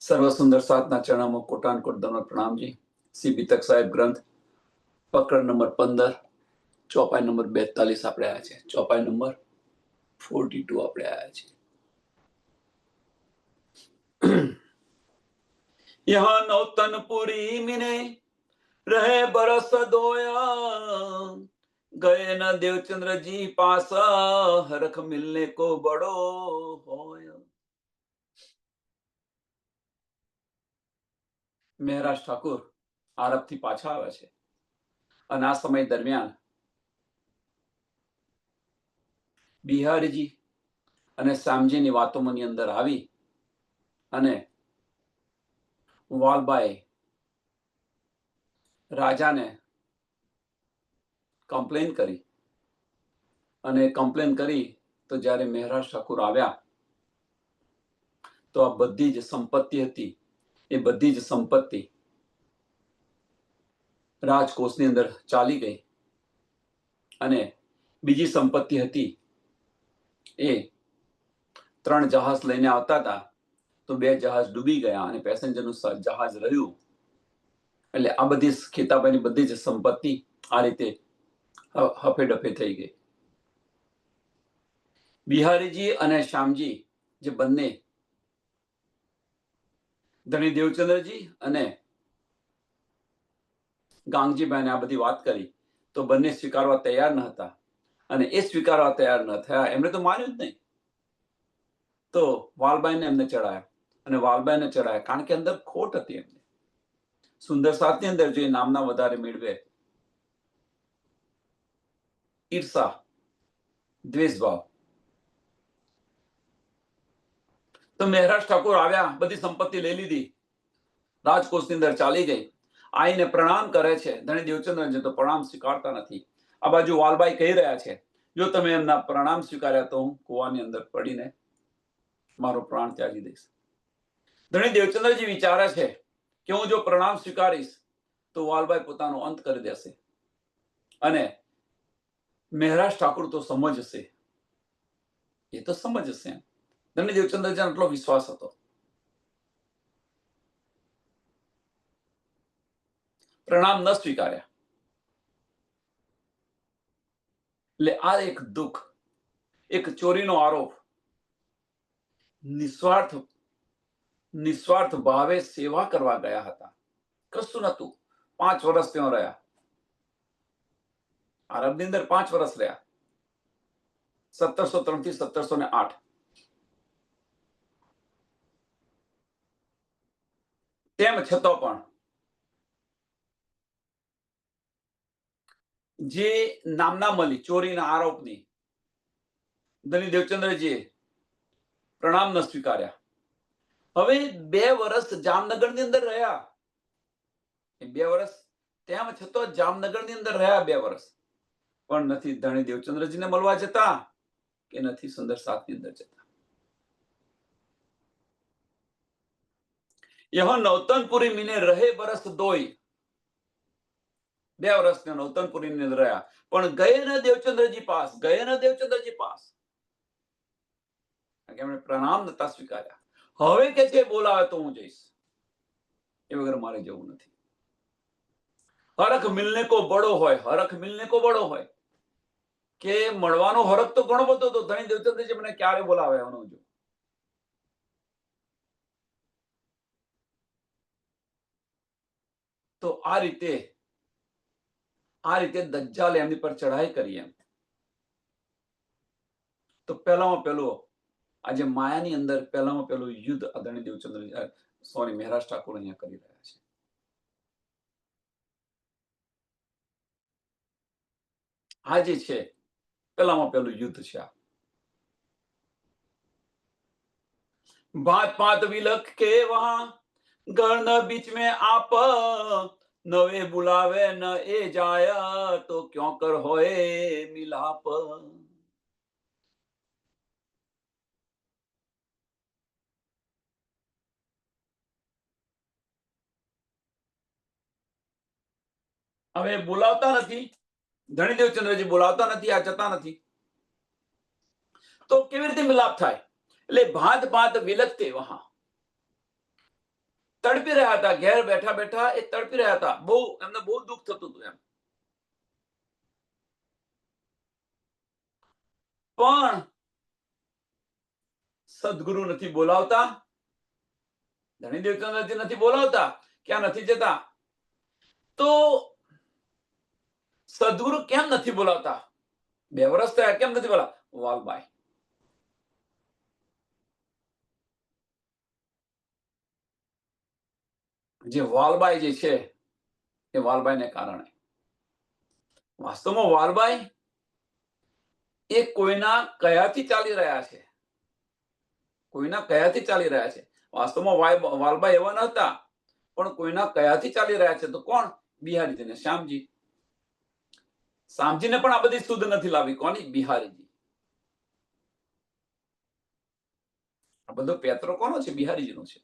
સર્વ સુંદર સાતના ચરણોમાં કોટાનકોટ દંડવત પ્રણામજી। શ્રી પિતક સાહેબ ગ્રંથ પકડ નંબર 15 ચોપાઈ નંબર 42 આપણે આવ્યા છે। ચોપાઈ નંબર 42 આપણે આવ્યા છે। यहाँ नौतनपुरी मिने रहे बरस दोया, गए न देवचंद्र जी पासा, हरख मिलने को बड़ो होया। મહેરાજ ઠાકુર આરબથી પાછા આવે છે અને આ સમય દરમિયાન બિહારીજી અને શ્યામજીની વાતોની અંદર આવી અને વાલબાઈ રાજાને કમ્પ્લેન કરી અને કમ્પ્લેન કરી તો જ્યારે મહેરાજ ઠાકુર આવ્યા તો આ બધી જ સંપત્તિ હતી એ બધી જ સંપત્તિ રાજકોષની અંદર ચાલી ગઈ અને બીજી સંપત્તિ હતી એ 3 જહાજ લઈને આવતા હતા તો 2 જહાજ ડૂબી ગયા અને પેસેન્જરનું જહાજ રહ્યું। એટલે આ બધી ખેતાબાઈની બધી જ સંપત્તિ આ રીતે હફે ડફે થઈ ગઈ। બિહારીજી અને શ્યામજી જે બંને ધણી દેવચંદ્રજી અને ગાંગજીભાઈને આ બધી વાત કરી તો બંને સ્વીકારવા તૈયાર ન હતા અને એ સ્વીકારવા તૈયાર ન થયા એમણે તો માન્યું જ નહીં। તો વાલબાઈને એમને ચડાયા અને વાલબાઈને ચડાયા કારણ કે અંદર ખોટ હતી એમને। સુંદર સાતની અંદર જે નામના વધારે મેળવે ઈર્ષા દ્વેષભાવ। તો મહેરાજ ઠાકુર આવ્યા, બધી સંપત્તિ લઈ લીધી, રાજકોષની અંદર ચાલી ગઈ, આઈને પ્રણામ કરે છે ધણી દેવચંદ્રજી તો પ્રણામ સ્વીકારતા નથી। આ બાજુ વાલબાઈ કહી રહ્યા છે જો તમે એમના પ્રણામ સ્વીકાર્યા તો હું કુવાની અંદર પડીને મારો પ્રાણ ત્યાગી દઈશ। ધણી દેવચંદ્રજી વિચારે છે કે હું જો પ્રણામ સ્વીકારીશ તો વાલબાઈ પોતાનો અંત કરી દેશે અને મહેરાજ ઠાકુર તો સમજશે, એ તો સમજશે। ધણી દેવચંદ્રજીનો એટલો વિશ્વાસ હતો। પ્રણામ ન સ્વીકાર્યા એટલે આ એક દુઃખ, એક ચોરીનો આરોપ, નિસ્વાર્થ ભાવે સેવા કરવા ગયા હતા, કશું નતું। 5 વર્ષ ત્યાં રહ્યા, આરબની અંદર 5 વર્ષ રહ્યા, 1703 થી 1708। તેમ છતાં પણ જે નામના મળી ચોરીના આરોપની ધણી દેવચંદ્રજીએ પ્રણામ ન સ્વીકાર્યા। હવે 2 વર્ષ જામનગરની અંદર રહ્યા, 2 વર્ષ તેમ છતાં જામનગરની અંદર રહ્યા 2 વર્ષ, પણ નથી ધણી દેવચંદ્રજીને મળવા જતા કે નથી સુંદર સાતની અંદર જતા। यह नौतनपुरी मिने रहे बरस दोई, 2 વર્ષ નૌતનપુરી ની અંદર રહ્યા પણ ગયે ન દેવચંદ્રજી પાસ, ગયે ન દેવચંદ્રજી પાસ, એમણે પ્રણામ નતા સ્વીકાર્યા। હવે કે છે બોલાવે તો હું જઈશ, એ વગર મારે જવું નથી। હરખ મિલને કો બડો હોય, હરખ મિલને કો બડો હોય કે મળવાનો હરખ તો ઘણો બધો હતો, ધણી દેવચંદ્રજી મને ક્યારે બોલાવે એનો જો। તો આ રીતે દજ્જાલે એમની પર ચઢાઈ કરી એમ। તો પહેલામાં પહેલું આજે માયાની અંદર પહેલામાં પહેલું યુદ્ધ આદરણીય દેવચંદ્ર મહેરાજ ઠાકુર અહીંયા કરી રહ્યા છે। આ જે છે પહેલામાં પહેલું યુદ્ધ છે। આ भांत भांत विलख के वहां गण बीच में आप, नवे बुलावे न ए जाया तो क्यों कर होए मिलाप। હવે બોલાવતા નથી, ધણી દેવચંદ્રજી બોલાવતા નથી, આ જતા નથી તો કેવી રીતે મિલાપ થાય? એટલે ભાત ભાત વિલખતે વહાં તડપી રહ્યા હતા, ઘેર બેઠા બેઠા એ તડપી રહ્યા હતા, બહુ એમને બહુ દુઃખ થતું હતું એમ. પણ સદગુરુ નથી બોલાવતા, ધણી દેવચંદ્રજી નથી બોલાવતા, ક્યાં નથી જતા. તો સદગુરુ કેમ નથી બોલાવતા? 2 વર્ષ થયા, કેમ નથી બોલાવતા? વાલબાઈ. જે વાલબાઈ જે છે એ વાલબાઈને કારણે. વાસ્તવમાં વાલબાઈ એ કોઈના કયાથી ચાલી રહ્યા છે, કોઈના કયાથી ચાલી રહ્યા છે. વાસ્તવમાં વાલબાઈ એવા ન હતા, પણ કોઈના કયાથી ચાલી રહ્યા છે. તો કોણ? બિહારીજી ને શ્યામજી. શ્યામજીને પણ આ બધી શુદ્ધ નથી લાવી. કોની? બિહારીજી. આ બધો પેત્રો કોનો છે? બિહારીજીનો છે.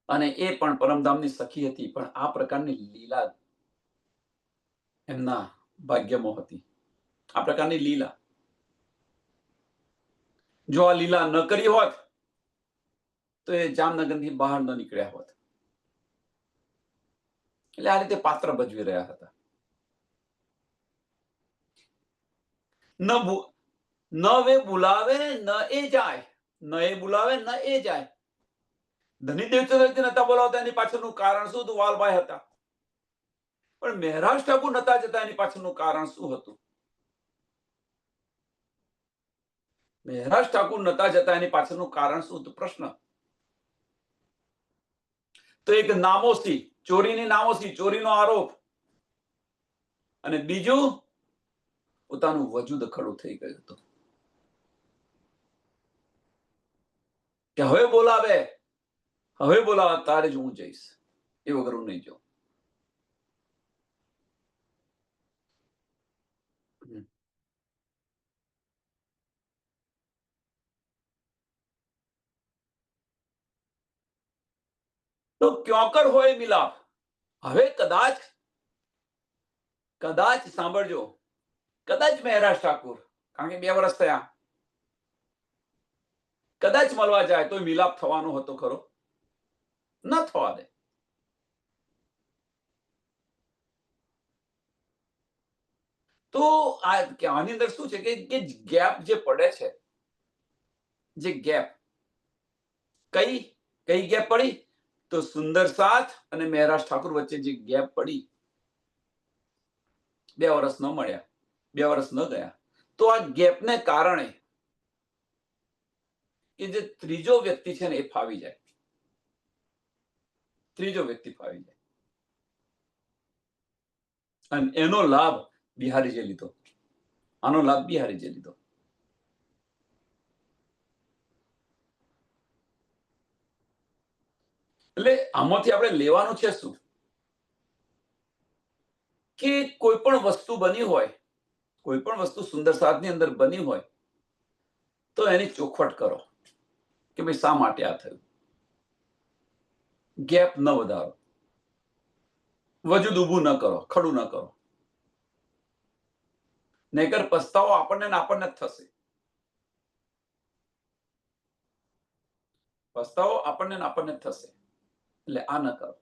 અને એ પણ પરમધામની સખી હતી, પણ આ પ્રકારની લીલા એમના ભાગ્યમાં હતી. આ પ્રકારની લીલા, જો આ લીલા ન કરી હોત તો એ જામનગરથી બહાર ન નીકળ્યા હોત. એટલે આ રીતે પાત્ર ભજવી રહ્યા હતા. ન વે બોલાવે ન એ જાય, ન એ બોલાવે ન એ જાય. ધની દેવચંદ્રજી નતા બોલાવતા, એની પાછળનું કારણ શું હતું? વાલબાઈ હતા. પણ મહેરાજ ઠાકુર નતા જતા, એની પાછળનું કારણ શું હતું? મહેરાજ ઠાકુર નતા જતા, એની પાછળનું કારણ શું હતું? પ્રશ્ન. તો એક નામોસી, ચોરીની નામોસી, ચોરીનો આરોપ, અને બીજું પોતાનું વજૂદ ખડું થઈ ગયું હતું કે હવે બોલાવે તારે જ હું જઈશ, એ વગર હું નહીં જાઉં. તો ક્યોકર હોય મિલાપ. હવે કદાચ સાંભળજો, કદાચ મહેરાજ ઠાકુર, કારણ કે 2 વર્ષ થયા, કદાચ મળવા જાય તો મિલાપ થવાનો હતો ખરો? ન થવા દે. તો આની અંદર શું છે કે ગેપ જે પડે છે, જે ગેપ, કઈ ગેપ પડી? તો સુંદર સાથ અને મહેરાજ ઠાકુર વચ્ચે જે ગેપ પડી, 2 વર્ષ ન મળ્યા, 2 વર્ષ ન ગયા, તો આ ગેપને કારણે કે જે ત્રીજો વ્યક્તિ છે ને એ ફાવી જાય, ત્રીજો વ્યક્તિ ફાવી જાય, અને એનો લાભ બિહારીજીએ લીધો. આનો લાભ બિહારીજીએ લીધો. એટલે આમાંથી આપણે લેવાનું છે શું? કે કોઈ પણ વસ્તુ બની હોય, કોઈ પણ વસ્તુ સુંદર સાધની અંદર બની હોય, તો એની ચોખવટ કરો કે ભાઈ શા માટે આ થયું. ગેપ ન વધારો, વજૂદ ઊભું ન કરો, ખડું ન કરો, નહીતર પસ્તાવો આપણને જ થશે. પસ્તાવો આપણને જ થશે. એટલે આ ન કરો.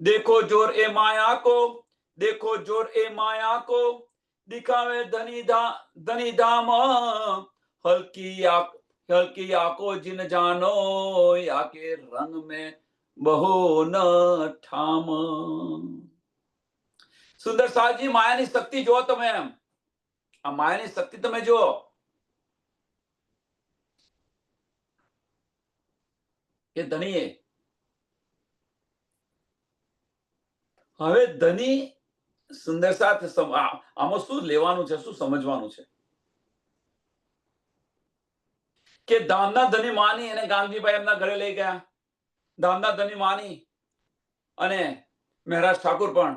देखो जोर ए माया को, देखो जोर ए माया को, दिखावे धनी धाम, हल्की आको जिन जानो, आके रंग में बहो न ठाम. સુંદર સાજી, માયાની શક્તિ જો તમે, આ માયાની શક્તિ તમે જો. કે ધણીએ હવે ધની સુંદર સાથ, આમાં શું લેવાનું છે, શું સમજવાનું છે? કે ધામના ધની માની અને ગાંધીભાઈ એમના ઘરે લઈ ગયા. ધામના ધની માની અને મહેરાજ ઠાકુર પણ,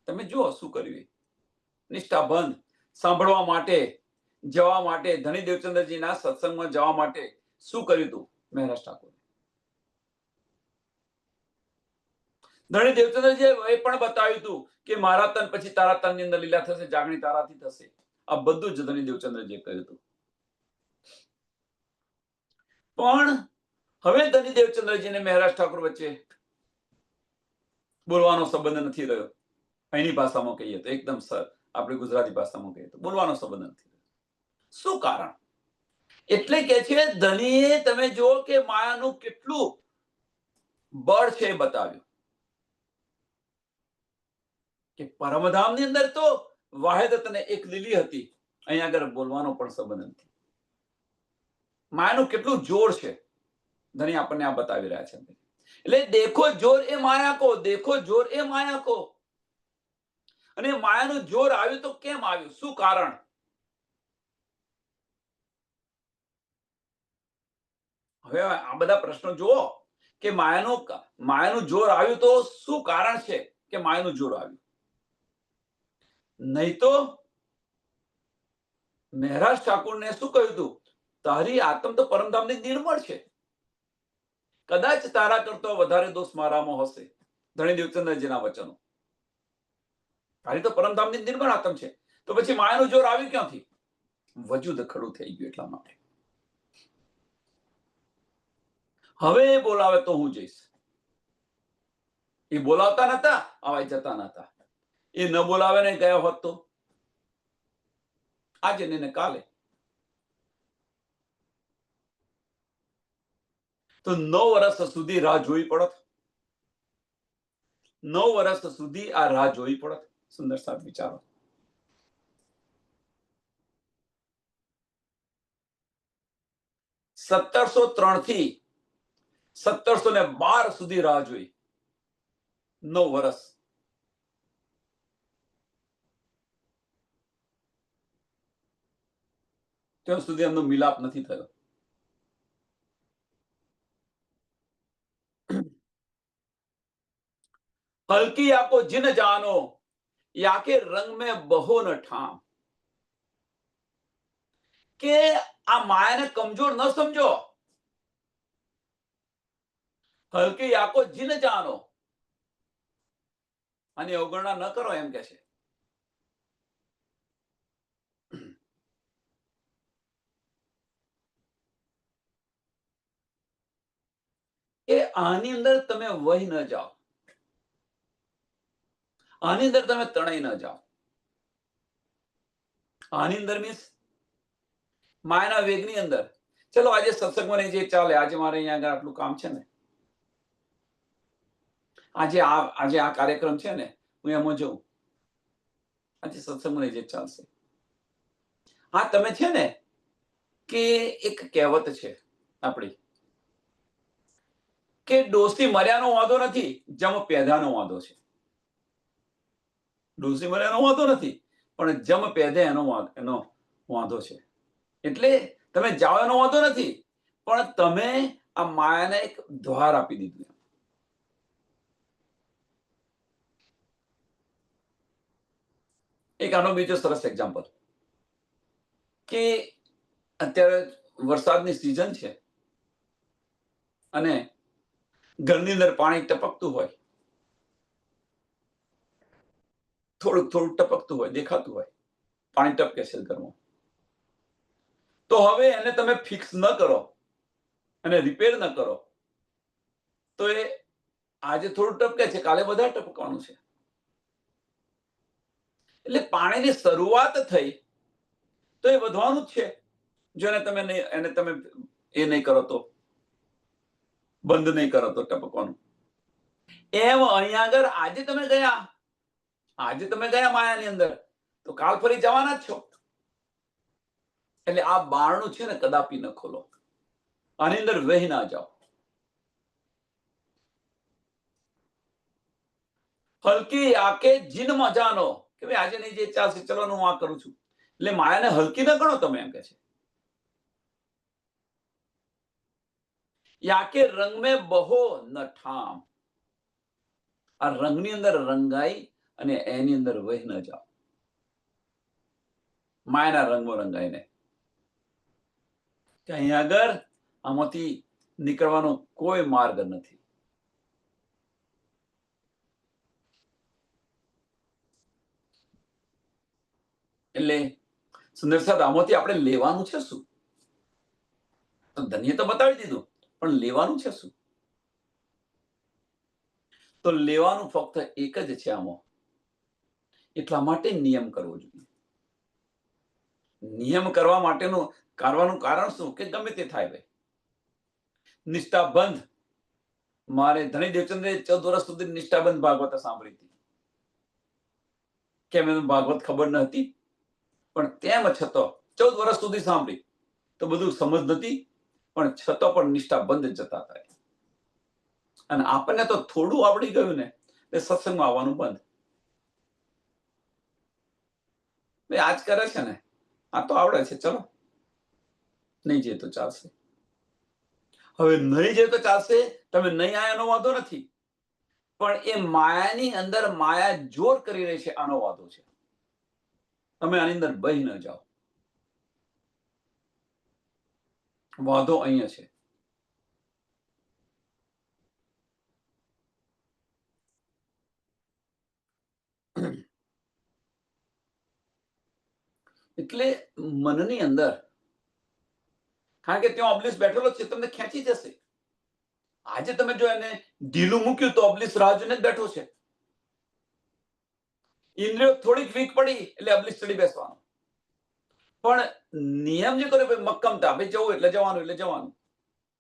તમે જુઓ શું કર્યું. નિષ્ઠાબંધ સાંભળવા માટે, જવા માટે, ધણી દેવચંદ્રજીના સત્સંગમાં જવા માટે શું કર્યું હતું મહેરાજ ઠાકુર? ધણી દેવચંદ્રજીએ એ પણ બતાવ્યું હતું કે મારા તન પછી તારા તનની અંદર લીલા થશે, જાગણી તારાથી થશે. આ બધું જ ધણી દેવચંદ્રજીએ કહ્યું હતું. પણ હવે ધણી દેવચંદ્રજી અને મહેરાજ ઠાકુર વચ્ચે બોલવાનો સંબંધ નથી રહ્યો. અહીંની ભાષામાં કહીએ તો એકદમ આપણે ગુજરાતી ભાષામાં કહીએ તો બોલવાનો સંબંધ નથી રહ્યો. શું કારણ? એટલે કે છે ધણીએ તમે જુઓ કે માયાનું કેટલું બળ છે એ બતાવ્યું કે પરમધામની અંદર તો વાહિદત અને એક લીલી હતી, અહીંયા આગળ બોલવાનો પણ સંબંધ નથી. માયાનું કેટલું જોર છે ધણી આપણને આ બતાવી રહ્યા છે. એટલે દેખો જોર એ માયા કો, દેખો જોર એ માયા કો. અને માયાનું જોર આવ્યું તો કેમ આવ્યું? શું કારણ? હવે આ બધા પ્રશ્નો જુઓ કે માયાનું જોર આવ્યું તો શું કારણ છે કે માયાનું જોર આવ્યું? નહીં તો મહેરાજ ઠાકુરને શું કહ્યું હતું? તારી આત્મ તો પરમધામની નિર્મળ છે, કદાચ તારા કરતો વધારે દોષ મારામાં હશે. ધણી દેવચંદ્રજીના વચનો. તારી તો પરમધામની નિર્મળ આત્મ છે, તો પછી માયાનું જોર આવ્યું ક્યાંથી? વજૂદ ખડું થઈ ગયું એટલા માટે. હવે એ બોલાવે તો હું જઈશ. એ બોલાવતા નતા, આવા જતા નતા. એ ન બોલાવે ને ગયા હોત તો આજે ને કાલે તો 9 વર્ષ સુધી રાહ જોવી પડત. 9 વર્ષ સુધી આ રાહ જોવી પડત. સુંદર સાથ વિચારો. 1703 થી 1712 સુધી રાહ જોઈ. 9 વર્ષ. ત્યાં સુધી એમનો મિલાપ નથી થયો. હલકી આકો જીન જાનો, યાકે રંગ में बहो न ठाम. કે આ માયાને કમજોર ન સમજો. હલકી આકો જીન જાનો, આની અવગણના ન કરો એમ કે છે. કે આની અંદર તમે વહી ન જાઓ, આની અંદર તમે તણાઈ ન જાઓ. આની અંદર મીન્સ માયાના વેગની અંદર. ચલો આજે સત્સંગમાં જે ચાલે, આજે મારે અહીંયા આગળ આટલું કામ છે ને, આજે આ કાર્યક્રમ છે ને, હું એમાં જઉં. આજે સત્સંગમાં જે ચાલશે. હા, તમે છે ને કે એક કહેવત છે આપણી કે ડોસી મર્યાનો વાંધો નથી, જમ પેધાનો વાંધો છે. ડોસી મર્યાનો વાંધો નથી, પણ જમ પેધે એનો વાંધો છે. એટલે તમે જાઓ એનો વાંધો નથી, પણ તમે આ માયાને એક દ્વાર આપી દીધું. એક આનો બીજો સરસ એક્ઝામ્પલ કે અત્યારે વરસાદની સિઝન છે અને ઘરની અંદર પાણી ટપકતું હોય, થોડુંક થોડુંક ટપકતું હોય, દેખાતું હોય, પાણી ટપકે છે ઘરમાં. તો હવે એને તમે ફિક્સ ન કરો અને રિપેર ન કરો તો એ આજે થોડું ટપકે છે, કાલે વધારે ટપકવાનું છે. એટલે પાણીની શરૂઆત થઈ તો એ વધવાનું જ છે. જો એને તમે એ નહીં કરો તો, બંધ નહીં કરો તો ટપકવાનું. એમ અહીંયા આગળ આજે તમે ગયા માયાની અંદર, તો કાલ ફરી જવાના જ છો. એટલે આ બારણું છે ને કદાપી ન ખોલો, આની અંદર વહી ના જાઓ. હલકી આકે જીન મજાનો, કે ભાઈ આજે નહીં જે ચાલશે, ચલો હું આ કરું છું. એટલે માયાને હલકી ન ગણો તમે, એમ કે છે. યાકે રંગ મેં બહો ન ઠામ, આ રંગની અંદર રંગાઈ અને એની અંદર વહી ન જાઓ. માયાના રંગમાં રંગાઈને કે અહીંયા આગળ આમાંથી નીકળવાનો કોઈ માર્ગ નથી. એટલે સુંદર સાહેબ, આમાંથી આપણે લેવાનું છે શું? તો ધન્ય તો બતાવી દીધું, પણ લેવાનું છે શું? તો લેવાનું ફક્ત એક જ છે આમાં. એટલા માટે નિયમ કરવો જોઈએ. નિયમ કરવા માટેનું કરવાનું કારણ શું? કે ગમે તે થાય ભાઈ, નિષ્ઠાબંધ. મારે ધણી દેવચંદ્રે 14 વર્ષ સુધી નિષ્ઠાબંધ ભાગવત સાંભળી હતી. કેમ? એનું ભાગવત ખબર ન હતી, પણ તેમ છતાં 14 વર્ષ સુધી સાંભળી તો બધું સમજ નથી, પણ છતાં પણ નિષ્ઠાબંધ જતા હતા. અને આપણને તો થોડું આવડી ગયું ને, એ સત્સંગમાં આવવાનું બંધ. આજ કરે છે ને, આ તો આવડે છે, ચલો નહીં જઈએ તો ચાલશે. હવે નહીં જઈએ તો ચાલશે, તમે નહીં આયા એનો વાંધો નથી, પણ એ માયાની અંદર માયા જોર કરી રહી છે, આનો વાંધો છે. તમે આની અંદર બહી ન જાઓ, વાંધો અહીંયા છે. એટલે મનની અંદર, કારણ કે ત્યાં ઓબ્લિસ બેઠેલો છે, તમને ખેંચી જશે. આજે તમે જો એને ઢીલું મૂક્યું તો ઓબ્લિસ રાહ જોઈને જ બેઠો છે. ઇન્દ્રિયો થોડીક વીક પડી એટલે ઓબ્લિસ ચડી બેસવાનો. પણ નિયમ જે કરે ભાઈ, મક્કમતા, ભાઈ જવું એટલે જવાનું, એટલે જવાનું.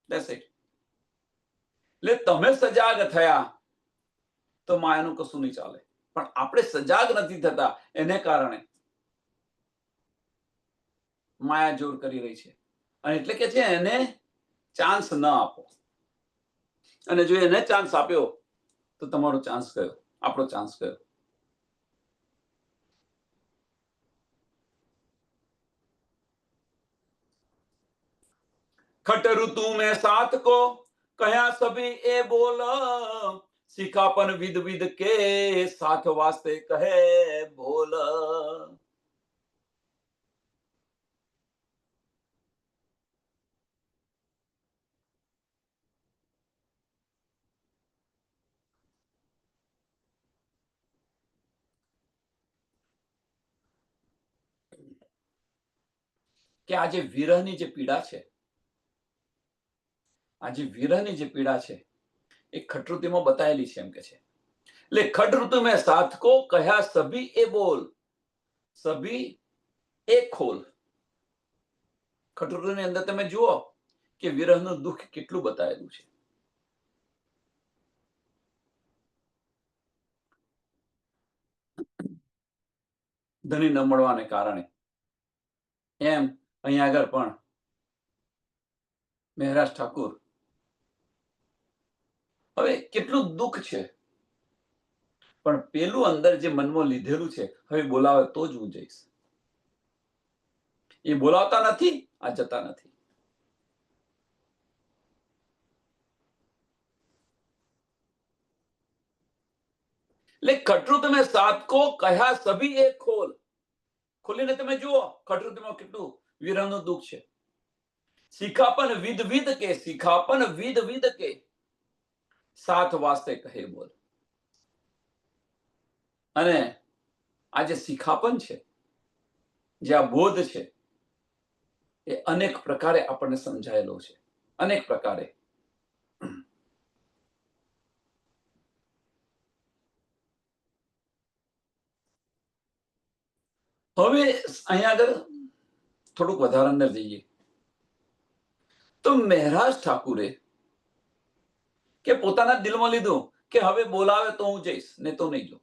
That's it. એટલે તમે સજાગ થયા તો માયાનું કશું નહીં ચાલે. પણ આપણે સજાગ નથી થતા, એને કારણે માયા જોર કરી રહી છે. અને એટલે કે છે એને ચાન્સ ન આપો. અને જો એને ચાન્સ આપ્યો તો તમારો ચાન્સ ગયો, આપણો ચાન્સ ગયો. खट ऋतु में साथ को कहा सभी ए बोल, सिखापन विद विद के साथ वास्ते कहे बोल. કે આજે વિરહની જે પીડા છે, આજે વિરહની જે પીડા છે એ ખટઋતુમાં બતાવેલી છે. એમ કે છે એટલે ખટ ઋતુ મેં સાથ કો કહ્યા સભી એ બોલ, સભી એક ખોલ. ખટઋતુની અંદર તમે જુઓ કે વિરહનું દુઃખ કેટલું બતાવેલું છે. ધણી ન મળવાને કારણે એમ અહીંયા આગળ પણ મહેરાજ ઠાકુર, હવે કેટલું દુઃખ છે, પણ પેલું અંદર જે મનમાં લીધેલું છે, હવે બોલાવે તો જ હું જઈશ. એ બોલાવતા નથી, આ જતા નથી. એટલે ખટઋતુ મેં સાથ કો કહ્યા સભી એક ખોલ. ખોલીને તમે જુઓ ખટઋતુમાં કેટલું વિરહનું દુઃખ છે. શિખાપન વિધ વિધ કે, શિખાપન વિધ વિધ કે સાથ વાસ્તે કહે બોલ. અને આ જે શિખાપન છે, જે આ બોધ છે, એ અનેક પ્રકારે આપણને સમજાયેલો છે, અનેક પ્રકારે. હવે અહીંયા આગળ થોડુંક વધારે અંદર જઈએ તો મહેરાજ ઠાકુરે કે પોતાના દિલમાં લીધું કે હવે બોલાવે તો હું જઈશ, ને તો નહીં જાઉં.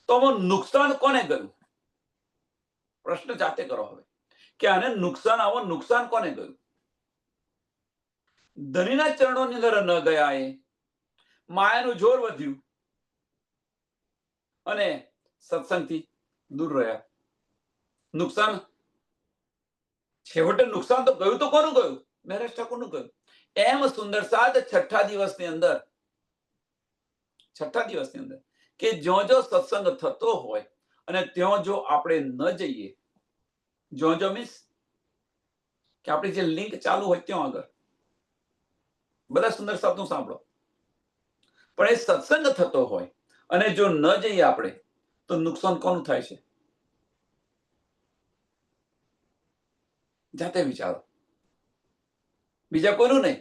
તો આમાં નુકસાન કોને ગયું? પ્રશ્ન જાતે કરો હવે કે આને નુકસાન, આવો નુકસાન કોને ગયું? ધણીના ચરણોની અંદર ન ગયા, એ માયાનું જોર વધ્યું અને સત્સંગથી દૂર રહ્યા. નુકસાન છેવટે નુકસાન તો ગયું તો કોનું ગયું? મહેરાજ ઠાકુરનું ગયું. એમ સુંદર સાદ છઠ્ઠા દિવસની અંદર કે જો સત્સંગ થતો હોય અને ત્યાં જો આપણે ન જઈએ, જો મીન્સ કે આપણી જે લિંક ચાલુ હોય ત્યાં આગળ, બધા સુંદર સાદનું સાંભળો, પણ એ સત્સંગ થતો હોય અને જો ન જઈએ આપણે તો નુકસાન કોનું થાય છે? જાતે વિચારો, બીજા કોઈનું નહીં,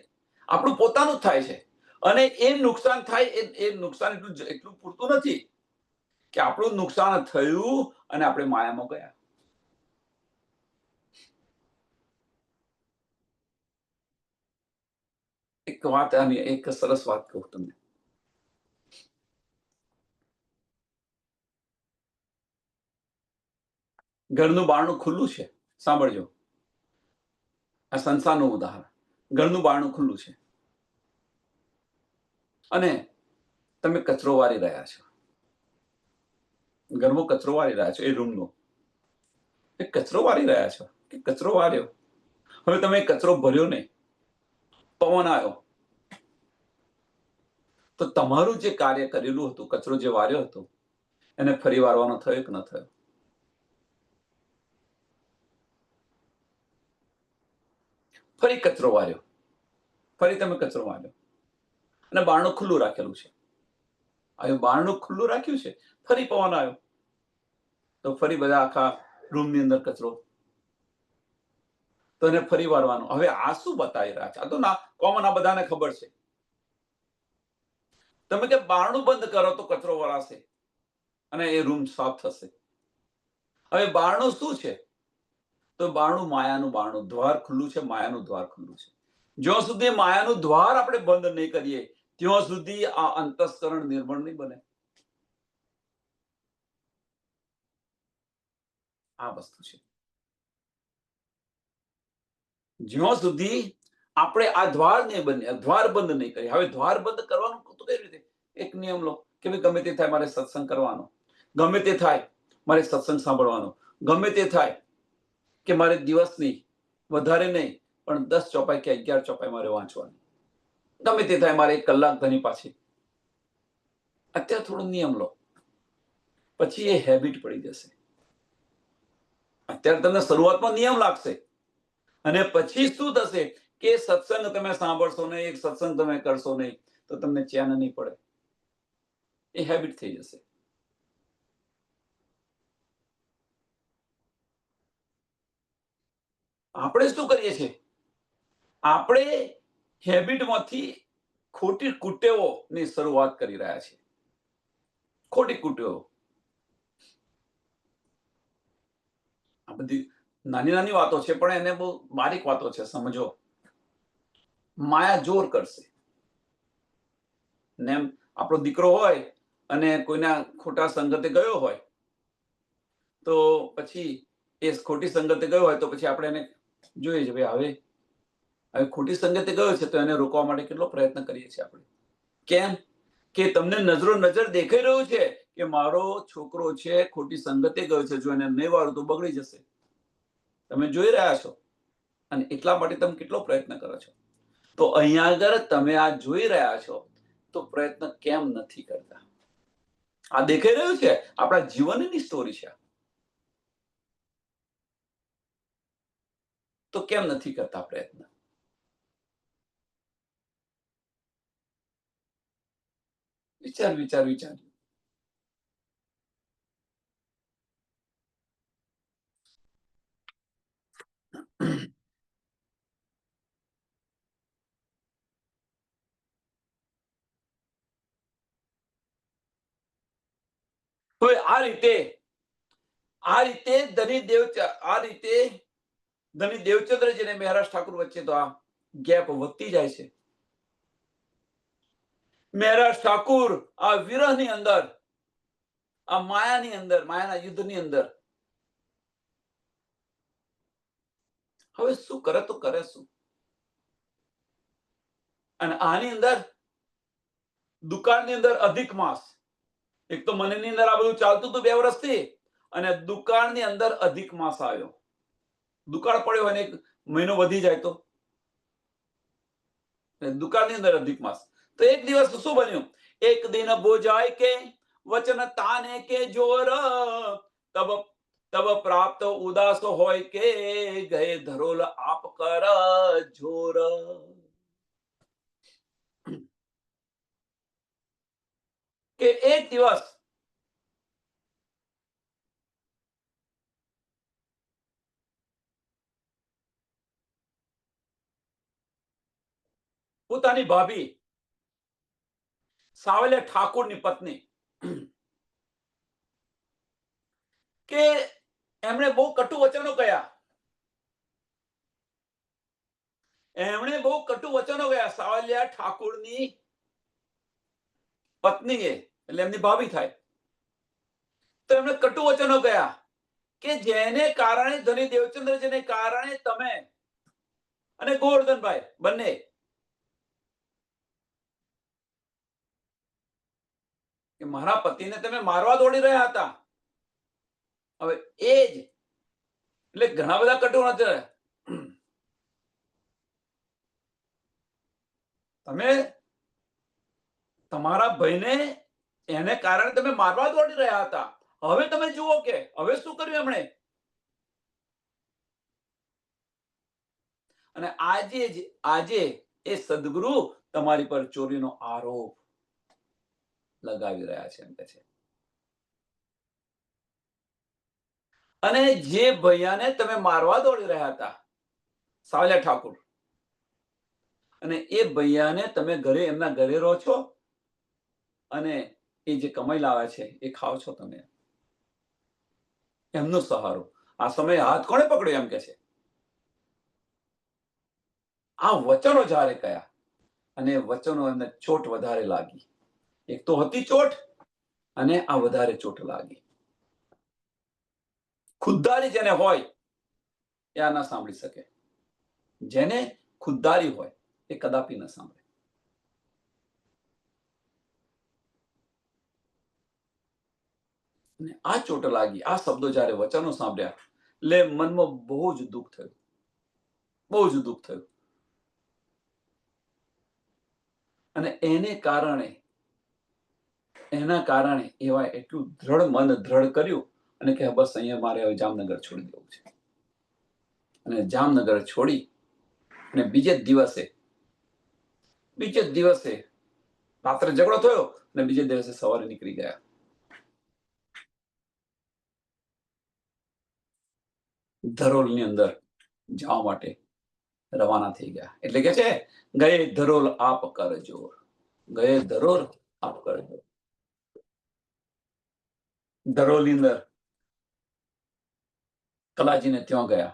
આપણું પોતાનું જ થાય છે. અને એ નુકસાન થાય, એ નુકસાન એટલું પૂરતું નથી કે આપણું નુકસાન થયું અને આપણે માયામાં ગયા. એક વાત, આની એક સરસ વાત કહું તમને. ઘરનું બારણું ખુલ્લું છે, સાંભળજો, આ સંસારનું ઉદાહરણ. ઘરનું બારણું ખુલ્લું છે અને તમે કચરો વારી રહ્યા છો. ઘરમાં કચરો વારી રહ્યા છો, એ રૂમનો એ કચરો વારી રહ્યા છો કે કચરો વાર્યો. હવે તમે કચરો ભર્યો નહીં, પવન આવ્યો, તો તમારું જે કાર્ય કરેલું હતું, કચરો જે વાર્યો હતો, એને ફરી વારવાનો થયો કે ન થયો? ફરી કચરો વાર્યો, ફરી તમે કચરો વાર્યો અને બારણું ખુલ્લું રાખેલું છે. હવે બારણું ખુલ્લું રાખ્યું છે, ફરી પવન આવ્યો તો ફરી બધા આખા રૂમની અંદર કચરો, તો એને ફરી વારવાનું. હવે આ શું બતાવી રહ્યા છે? આ તો ના કોમન, આ બધાને ખબર છે. તમે કે બારણું બંધ કરો તો કચરો વરાશે અને એ રૂમ સાફ થશે. હવે બારણું શું છે? તો બારણું માયાનું બારણું, દ્વાર ખુલ્લું છે, માયાનું દ્વાર ખુલ્લું છે. જ્યાં સુધી માયાનું દ્વાર આપણે બંધ નહીં કરીએ ત્યાં સુધી આ અંતસ્કરણ નિર્મળ નહીં બને. આ વસ્તુ છે. જ્યાં સુધી આપણે આ દ્વાર નહીં બને, દ્વાર બંધ નહીં કરીએ. હવે દ્વાર બંધ કરવાનું તો કઈ રીતે? એક નિયમ લો કે ભાઈ ગમે તે થાય મારે સત્સંગ કરવાનો, ગમે તે થાય મારે સત્સંગ સાંભળવાનો, ગમે તે થાય કે મારે દિવસની વધારે નહીં પણ 10 ચોપાઈ કે 11 ચોપાઈ મારે વાંચવાની, ગમે તે થાય મારે 1 કલાક ધની પાછી. અત્યારે થોડો નિયમ લો, પછી એ હેબિટ પડી જશે. અત્યારે તમને શરૂઆતમાં નિયમ લાગશે અને પછી શું થશે કે સત્સંગ તમે સાંભળશો નહીં, એક સત્સંગ તમે કરશો નહીં તો તમને ચેન નહીં પડે, એ હેબિટ થઈ જશે. આપણે શું કરીએ છીએ? આપણે હેબિટમાંથી ખોટી કુટેવોની શરૂઆત કરી રહ્યા છીએ. ખોટી કુટેવો. આ બધી નાની નાની વાતો છે પણ એને બહુ બારીક વાતો છે, સમજો. માયા જોર કરશે. ને આપણો દીકરો હોય અને કોઈના ખોટા સંગતે ગયો હોય તો પછી એ ખોટી સંગતે ગયો હોય તો પછી આપણે એને જોઈએ છે ભાઈ હવે હવે ખોટી સંગતે ગયો છે તો એને રોકવા માટે કેટલો પ્રયત્ન કરીએ છીએ આપણે. કેમ કે તમને નજર દેખાઈ રહ્યું છે કે મારો છોકરો છે ખોટી સંગતે ગયો છે, જો એને નહીં વાળું તો બગડી જશે. તમે જોઈ રહ્યા છો અને એટલા માટે તમે કેટલો પ્રયત્ન કરો છો. તો અહીંયા આગળ તમે આ જોઈ રહ્યા છો તો પ્રયત્ન કેમ નથી કરતા? આ દેખાઈ રહ્યું છે, આપણા જીવનની સ્ટોરી છે, તો કેમ નથી કરતા પ્રયત્ન? વિચાર વિચાર વિચાર. હવે આ રીતે ધની દેવચંદ્રજી અને મહારાજ ઠાકુર વચ્ચે તો આ ગેપ વધતી જાય છે. મહારાજ ઠાકુર આ વિરહની અંદર, આ માયાની અંદર, માયાના યુદ્ધની અંદર હવે શું કરે તો કરે શું? અને આની અંદર દુકાળની અંદર અધિક માસ, એક તો મનની અંદર આ બધું ચાલતું હતું 2 વર્ષથી અને દુકાળની અંદર અધિક માસ આવ્યો. દુકાળ પડ્યો અને 1 મહિનો વધી જાય તો દુકાળની અંદર અધિક માસ. તો એક દિવસ શું બન્યું? એક દિન બોજાય કે વચન તાને કે જોર, તબ તબ પ્રાપ્ત ઉદાસ હોય કે ગયે ધરોલ આપ કર જોર. કે એક દિવસ પોતાની ભાભી સાવલિયા ઠાકોરની પત્ની કે એમણે બહુ કટુ વચનો કહ્યા. એમણે બહુ કટુ વચનો કહ્યા સાવલિયા ઠાકોરની પત્નીએ, એટલે એમની ભાભી થાય. તો એમણે કટુ વચનો કહ્યા કે જેને કારણે ધની દેવચંદ્રજીને કારણે તમે અને ગોવર્ધનભાઈ બંને કે મારા પતિને તમે મારવા દોડી રહ્યા હતા. હવે એ જ એટલે ઘણા બધા કટુ વચન તમે તમારા ભાઈને એને કારણે તમે મારવા દોડી રહ્યા હતા. હવે તમે જુઓ કે હવે શું કર્યું એમણે. અને આજે એ સદગુરુ તમારી પર ચોરીનો આરોપ લગાવી રહ્યા છે એમ કે છે. અને જે ભૈયાને તમે મારવા દોડી રહ્યા હતા સાવલિયા ઠાકોર, અને એ ભૈયાને તમે ઘરે એમના ઘરે રહો છો અને એ જે કમાઈ લાવે છે એ ખાઓ છો તમે. એમનો સહારો. આ સમયે હાથ કોણે પકડ્યો એમ કે છે. આ વચનો જ્યારે કયા અને વચનો એમને ચોટ વધારે લાગી. એક તો હતી ચોટ અને આ વધારે ચોટ લાગી. ખુદદારી જેને હોય એ આ ના સાંભળી શકે. જેને ખુદદારી હોય એ કદાપી ન સાંભળે. અને આ ચોટ લાગી. આ શબ્દો જ્યારે વચનો સાંભળ્યા એટલે મનમાં બહુ જ દુઃખ થયું, બહુ જ દુઃખ થયું. અને એના કારણે એવા એટલું દ્રઢ મન દ્રઢ કર્યું અને કે બસ અહીંયા મારે હવે જામનગર છોડી દેવું છે. અને જામનગર છોડી અને બીજે જ દિવસે રાત્રે ઝઘડો થયો અને બીજે દિવસે સવારે નીકળી ગયા. ધરોલની અંદર જવા માટે રવાના થઈ ગયા. એટલે કે છે ગયે ધરોલ આપ કરજો, ગયે ધરોલ આપ કરજો. ધરોલની અંદર કલાજીને ત્યાં ગયા.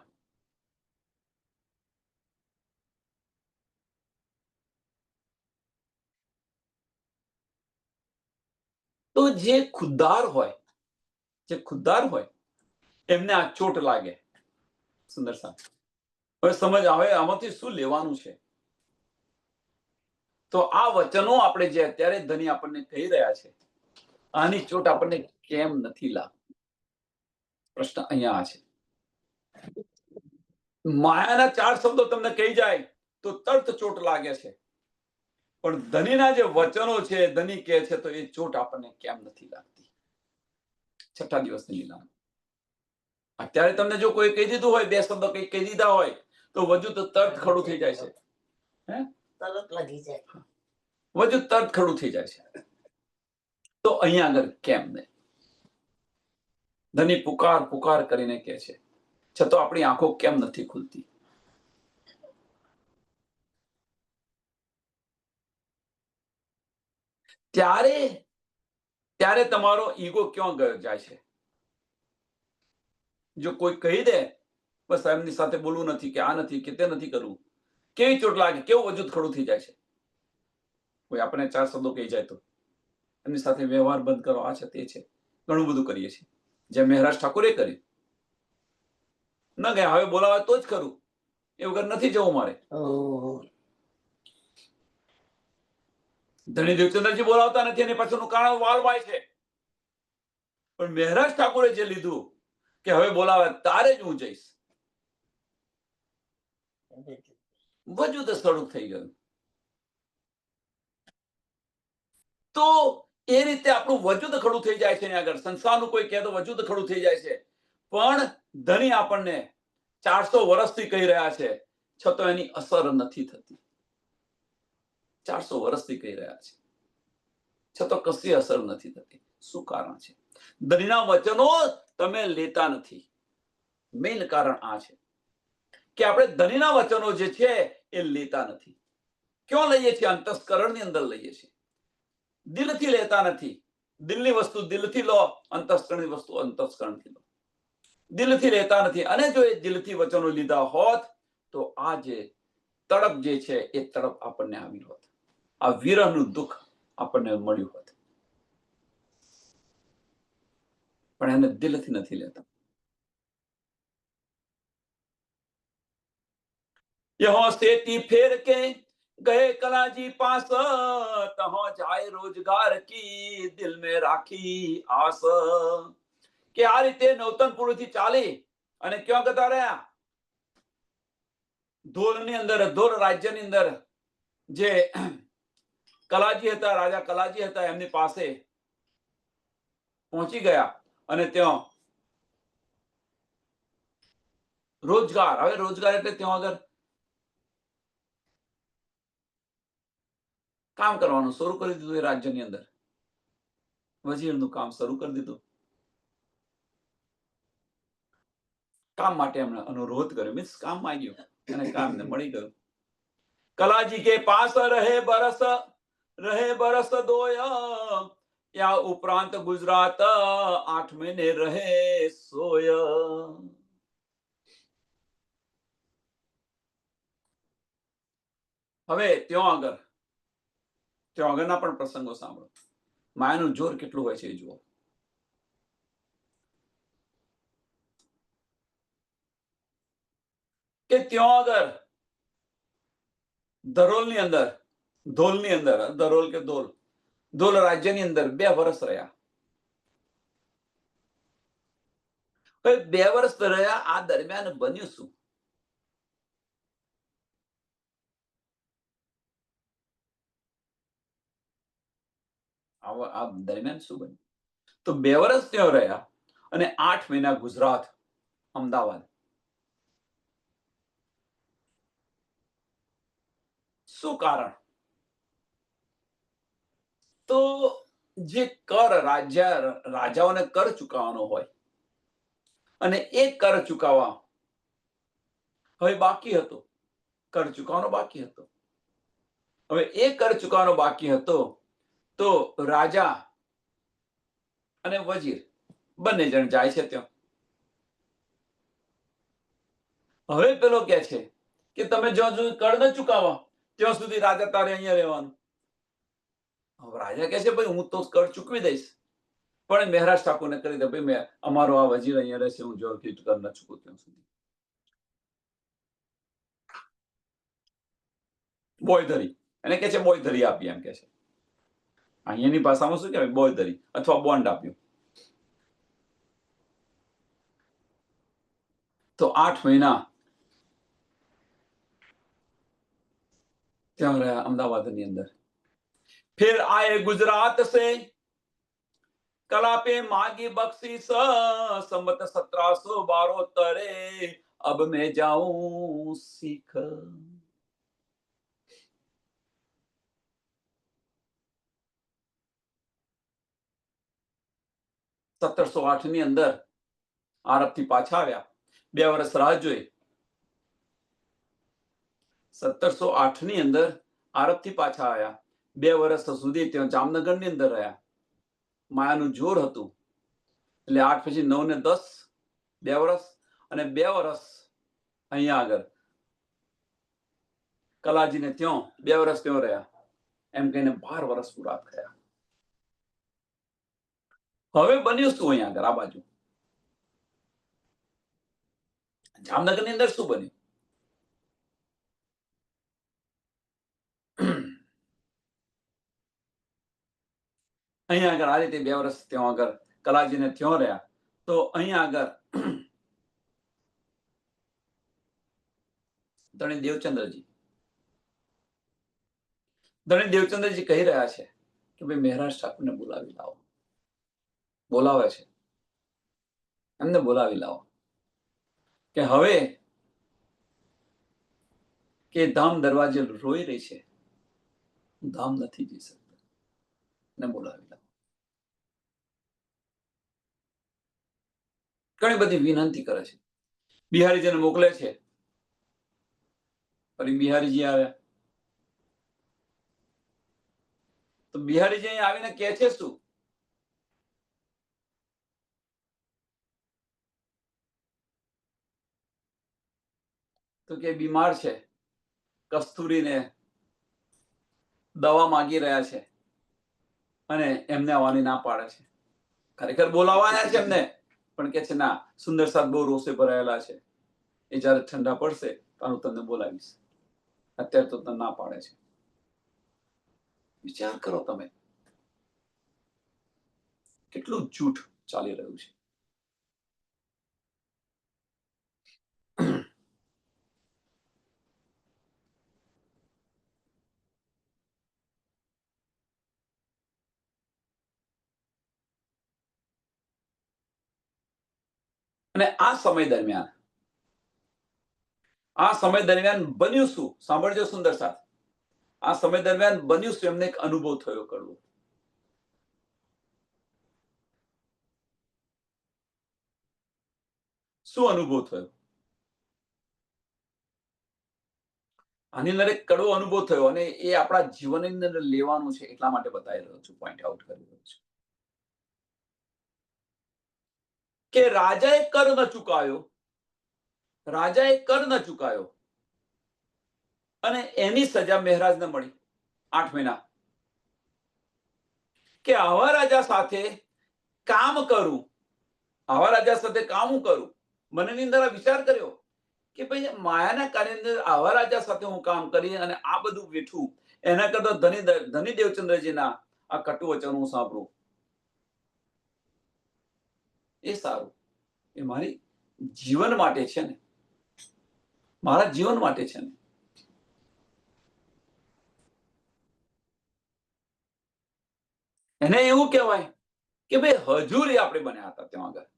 તો જે ખુદદાર હોય એમને આ ચોટ લાગે. સુંદર સાહેબ, હવે સમજ આવે આમાંથી શું લેવાનું છે. તો આ વચનો આપણે જે અત્યારે ધની આપણને કહી રહ્યા છે, આની ચોટ આપણને કેમ નથી લાગતી? પ્રશ્ન અહીંયા છે. માયાના 4 શબ્દો તમને કહી જાય તો તરત ચોટ લાગે છે, પણ ધનીના જે વચનો છે, ધની કહે છે તો એ ચોટ આપણને કેમ નથી લાગતી? 6ઠા દિવસની લીલા. અત્યારે તમને જો કોઈ કહી દીધું હોય, 2 શબ્દો કઈ કહી દીધા હોય તો વજૂદ તરત ખડું થઈ જાય છે. તરત લાગી જાય. વજૂદ તરત ખડું થઈ જાય છે. તો અહીંયા આગળ કેમ નહીં? ધની પુકાર કરીને કહે છે, છતાં આપણી આંખો કેમ નથી ખુલતી? ત્યારે તમારો ઈગો ક્યાં ગયો જાય છે? જો કોઈ કહી દે બસ એમની સાથે બોલવું નથી, કે આ નથી, કે તે નથી કરવું, કેવી ચોટ લાગે, કેવું વજૂદ ખડું થઈ જાય છે. કોઈ આપણે 4 શબ્દો કહી જાય તો એમની સાથે વ્યવહાર બંધ કરો, આ છે તે છે, ઘણું બધું કરીએ છીએ. જેમ મહેરાજ ઠાકોરે કર્યું. ન ગયા, હવે બોલાવે તો જ કરું, એ વગર નથી જવું મારે. ધણી દેવચંદ્રજી બોલાવતા નથી અને પાછળનું કારણ વાલભાઈ છે. પણ મહેરાજ ઠાકોરે જે લીધું કે હવે બોલાવે તારે જ હું જઈશ, વજૂદ સડું થઈ ગયું. તો એ રીતે આપણું વજૂદ ખડું થઈ જાય છે. આગળ સંસારનું કોઈ કહે તો વજૂદ ખડું થઈ જાય છે, પણ ધણી આપણને 400 વર્ષથી કહી રહ્યા છે, છતાં એની અસર નથી થતી. 400 વર્ષથી કહી રહ્યા છે, છતાં કશી અસર નથી થતી. શું કારણ છે? ધણીના વચનો તમે લેતા નથી. મેઇન કારણ આ છે કે આપણે ધણીના વચનો જે છે એ લેતા નથી. ક્યાં લઈએ છીએ? અંતસ્કરણની અંદર લઈએ છીએ. દિલથી લેતા નથી. દિલની વસ્તુ દિલથી લો, અંતસ્કરણની વસ્તુ અંતસ્કરણથી લો. દિલથી લેતા નથી. અને જો એ દિલથી વચનો લીધા હોત તો આ જે તડપ જે છે એ તડપ આપણને આવી હોત. આ વિરહનું દુઃખ આપણને મળ્યું હોત. પણ એને દિલથી નથી લેતા. यहों सेती फेर के गए कलाजी पास, तहों जाए रोजगार की दिल में રાખી આસ. કે આ રીતે નવતનપુરથી ચાલી અને ક્યાં જતા રહ્યા? ધોલની અંદર, ધોલ રાજ્યની અંદર જે કલાજી હતા, રાજા કલાજી હતા, એમની પાસે પહોંચી ગયા અને ત્યાં રોજગાર. હવે રોજગાર એટલે ત્યાં આગળ કામ કરવાનું શરૂ કરી દીધું. એ રાજ્યની અંદર વજીરનું કામ શરૂ કરી દીધું. કામ માટે એમણે અનુરોધ કર્યો, મીન્સ કામ માંગ્યું અને કામ ને મળી ગયું. કલાજી કે પાસ રહે બરસ દોય, યા ઉપરાંત ગુજરાત 8 મહિને રહે સોય. હવે ત્યાં આગળના પણ પ્રસંગો સાંભળો. માયાનું જોર કેટલું હોય છે એ જુઓ. કે ત્યાં આગળ ધરોલની અંદર, ધોલની અંદર, ધરોલ કે ધોલ રાજ્યની અંદર 2 વર્ષ રહ્યા. હવે 2 વર્ષ રહ્યા. આ દરમિયાન બન્યું શું? આ દરમિયાન શું બન્યું? તો 2 વર્ષ ત્યાં રહ્યા અને 8 મહિના ગુજરાત, અમદાવાદ. શું કારણ? તો જે કર રાજાઓને કર ચૂકવવાનો હોય અને એ કર ચૂકવવા હવે બાકી હતો. કર ચૂકવવાનો બાકી હતો. હવે એ કર ચૂકવવાનો બાકી હતો તો રાજા અને વજીર બંને જણ જાય છે ત્યાં. હવે પેલો કે છે કે તમે જ્યાં સુધી કર ન ચૂકવો ત્યાં સુધી રાજા તારે અહીંયા રહેવાનું. રાજા કહે છે ભાઈ હું તો કર ચૂકવી દઈશ, પણ મહેરાજ ઠાકોરને કરી દે ભાઈ મેં અમારો આ વજીર અહીંયા રહેશે, હું જ્યાંથી કર ન ચૂકવું ત્યાં સુધી. બોયધરી, એને કે છે બોયધરી આપી, એમ કે છે. અહીંયાની ભાષામાં શું કહેવાય? બોયધરી અથવા બોન્ડ આપ્યું. તો 8 મહિના ત્યાં રહ્યા અમદાવાદની અંદર. फिर आए गुजरात से, कला पे मांगी बख्शीश, संवत 1772, अब मैं जाऊं सीख. ની અંદર આરબથી પાછા આવ્યા. 2 વર્ષ રાહ જોઈ. 1708 ની અંદર આરબથી પાછા આવ્યા. 2 વર્ષ સુધી ત્યાં જામનગરની અંદર રહ્યા. માયાનું જોર હતું એટલે 8 પછી 9 ને 10, 2 વર્ષ, અને 2 વર્ષ અહીંયા આગળ કલાજીને ત્યાં 2 વર્ષ ત્યાં રહ્યા. એમ કહીને 12 વર્ષ પૂરા થયા. હવે બન્યું શું અહીંયા આગળ? આ બાજુ જામનગરની અંદર શું બન્યું? અહીંયા આગળ આ રીતે 2 વર્ષ ત્યાં આગળ કલાજીને ત્યાં રહ્યા. તો અહીંયા આગળ ધણી દેવચંદ્રજી કહી રહ્યા છે કે ભાઈ મહેરાજ ઠાકોરને બોલાવી લાવો. બોલાવે છે, એમને બોલાવી લાવો. કે હવે કે ધામ દરવાજે રોઈ રહી છે, ધામ નથી જઈ શકતા, ને બોલાવી લાવો. ઘણી બધી વિનંતી કરે છે. બિહારીજીને મોકલે છે. ફરી બિહારીજી આવ્યા. તો બિહારીજી અહીં આવીને કહે છે શું? તો કે બીમાર છે, કસ્તુરીને દવા માંગી રહ્યા છે અને એમને આવવાની ના પાડે છે. ખરેખર બોલાવાયા છે એમને, પણ કે છે ના, સુંદર સાથ બહુ રોષે ભરાયેલા છે, એ જયારે ઠંડા પડશે તો હું તમને બોલાવીશ. અત્યારે તો તને ના પાડે છે. વિચાર કરો તમે, કેટલું જૂઠ ચાલી રહ્યું છે. અને આ સમય દરમિયાન બન્યું શું? સાંભળજો સુંદર સાથ. આ સમય દરમિયાન બન્યું શું? એમને એક અનુભવ થયો કરવો. શું અનુભવ થયો? આની અંદર એક કડવો અનુભવ થયો અને એ આપણા જીવનની અંદર લેવાનું છે, એટલા માટે બતાવી રહ્યો છું, પોઈન્ટ આઉટ કરી રહ્યો છું કે રાજાએ કર ન ચૂકાયો, રાજાએ કર ન ચૂકાયો અને એની સજા મહેરાજને મળી 8 મહિના. કે આવા રાજા સાથે કામ કરું, આવા રાજા સાથે કામ કરું. મનની અંદર વિચાર કર્યો કે ભાઈ માયાના કાર્યની અંદર આવા રાજા સાથે હું કામ કરી અને આ બધું વેઠું, એના કરતા ધની દેવચંદ્રજીના આ કટુ વચન હું સાંભળું એ સારું. એ મારી જીવન માટે છે ને, મારા જીવન માટે છે ને. એને એવું કહેવાય કે ભાઈ હજુરી આપણે બન્યા હતા ત્યાં આગળ.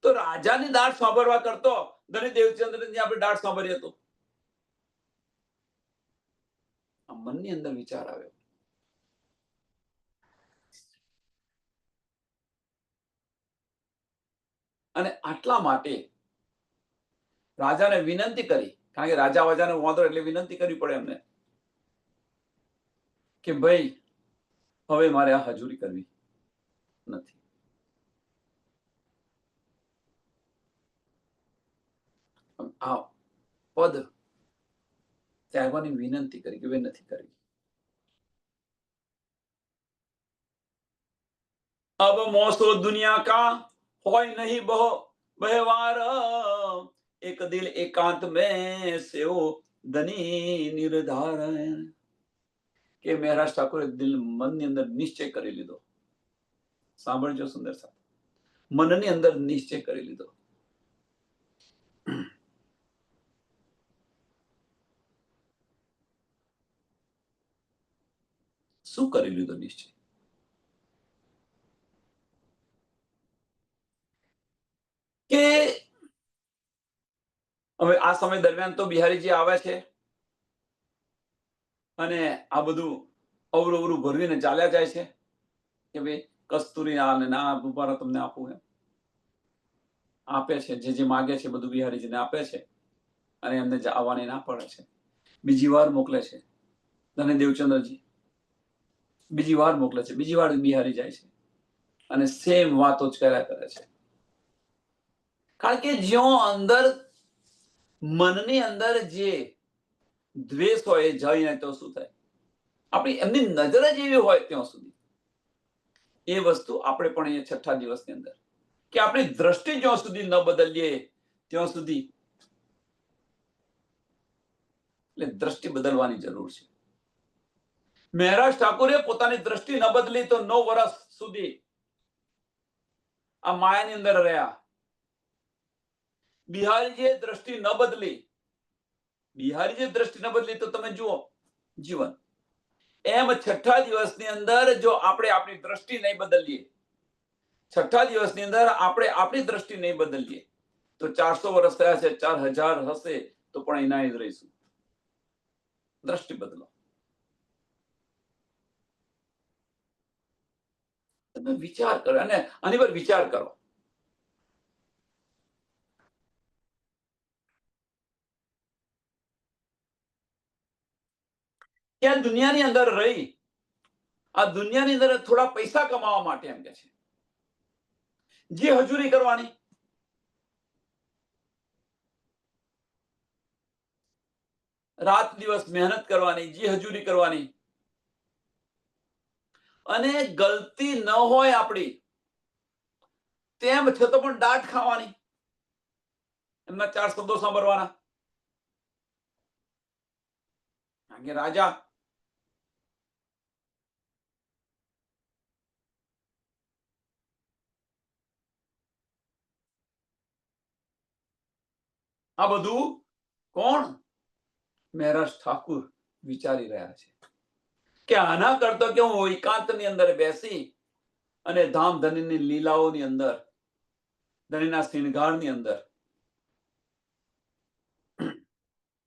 તો રાજાની દાટ સાંભળવા કરતો ધની દેવચંદ્રની આપણે દાટ સાંભળીએ તો મનની અંદર વિચાર આવ્યો. અને આટલા માટે રાજાને વિનંતી કરી, કારણ કે રાજા વાજાને વાંધો એટલે વિનંતી કરવી પડે એમને કે ભાઈ હવે મારે આ હજુરી કરવી નથી. આ પદ ત્યાગવાની વિનંતી કરી કે ભાઈ નથી કરવી. अब मोसो दुनिया का होय नहीं बहो व्यवहार, एक दिल एकांत में सेओ धनी निर्धार. કે મહારાજ ઠાકોરે દિલ મનની અંદર નિશ્ચય કરી લીધો. સાંભળજો સુંદર સાથ, મનની અંદર નિશ્ચય કરી લીધો. શું કરી લીધો નિશ્ચય? કે હવે આ સમય દરમિયાન તો બિહારીજી આવે છે અને આ બધું અવરું અવરું ભરવીને ચાલ્યા જાય છે કે ભાઈ કસ્તુરી આ ને ના દુબારા તમને આપું એમ આપે છે, જે માગે છે બધું બિહારીજીને આપે છે અને એમને આવવાની ના પડે છે. બીજી વાર મોકલે છે ધની દેવચંદ્રજી, બીજી વાર મોકલે છે, બીજી વાર બિહારી જાય છે અને સેમ વાતો જ કર્યા કરે છે. કારણ કે જ્યો અંદર મનની અંદર જે દ્વેષ હોય એ જઈને તો શું થાય, આપણી એમની નજર જ એવી હોય ત્યાં સુધી એ વસ્તુ આપણે પણ અહીંયા છઠ્ઠા દિવસની અંદર કે આપણી દ્રષ્ટિ જ્યાં સુધી ન બદલીએ ત્યાં સુધી, એટલે દ્રષ્ટિ બદલવાની જરૂર છે. મહારાજ ઠાકુરે પોતાની દ્રષ્ટિ ન બદલી તો 9 વર્ષ સુધી આ માયાની અંદર રહ્યા. બિહારીજીએ દ્રષ્ટિ ન બદલી, બિહારીજીએ દ્રષ્ટિ ન બદલી તો તમે જુઓ જીવન એમ છઠ્ઠા દિવસની અંદર જો આપણે આપણી દ્રષ્ટિ નહીં બદલીએ, છઠ્ઠા દિવસની અંદર આપણે આપણી દ્રષ્ટિ નહીં બદલીએ તો 400 વર્ષ થયા છે, 4000 હશે તો પણ એના જ રહીશું. દ્રષ્ટિ બદલો. તમે વિચાર કરો અને આની પર વિચાર કરો. કે દુનિયાની અંદર રહી આ દુનિયાની અંદર થોડા પૈસા કમાવા માટે એમ કે છે જે હજુરી કરવાની, રાત દિવસ મહેનત કરવાની, જે હજુરી કરવાની, અને ગલતી ન હોય આપણી તેમ છતાં પણ દાટ ખાવાની, એમના 4 શબ્દો સાંભળવાના કે રાજા આ બધું કોણ? મહેરાજ ઠાકુર વિચારી રહ્યા છે કે આના કરતો કે હું એકાંતની અંદર બેસી અને ધામ ધનીની લીલાઓની અંદર, ધણીના શિણગારની અંદર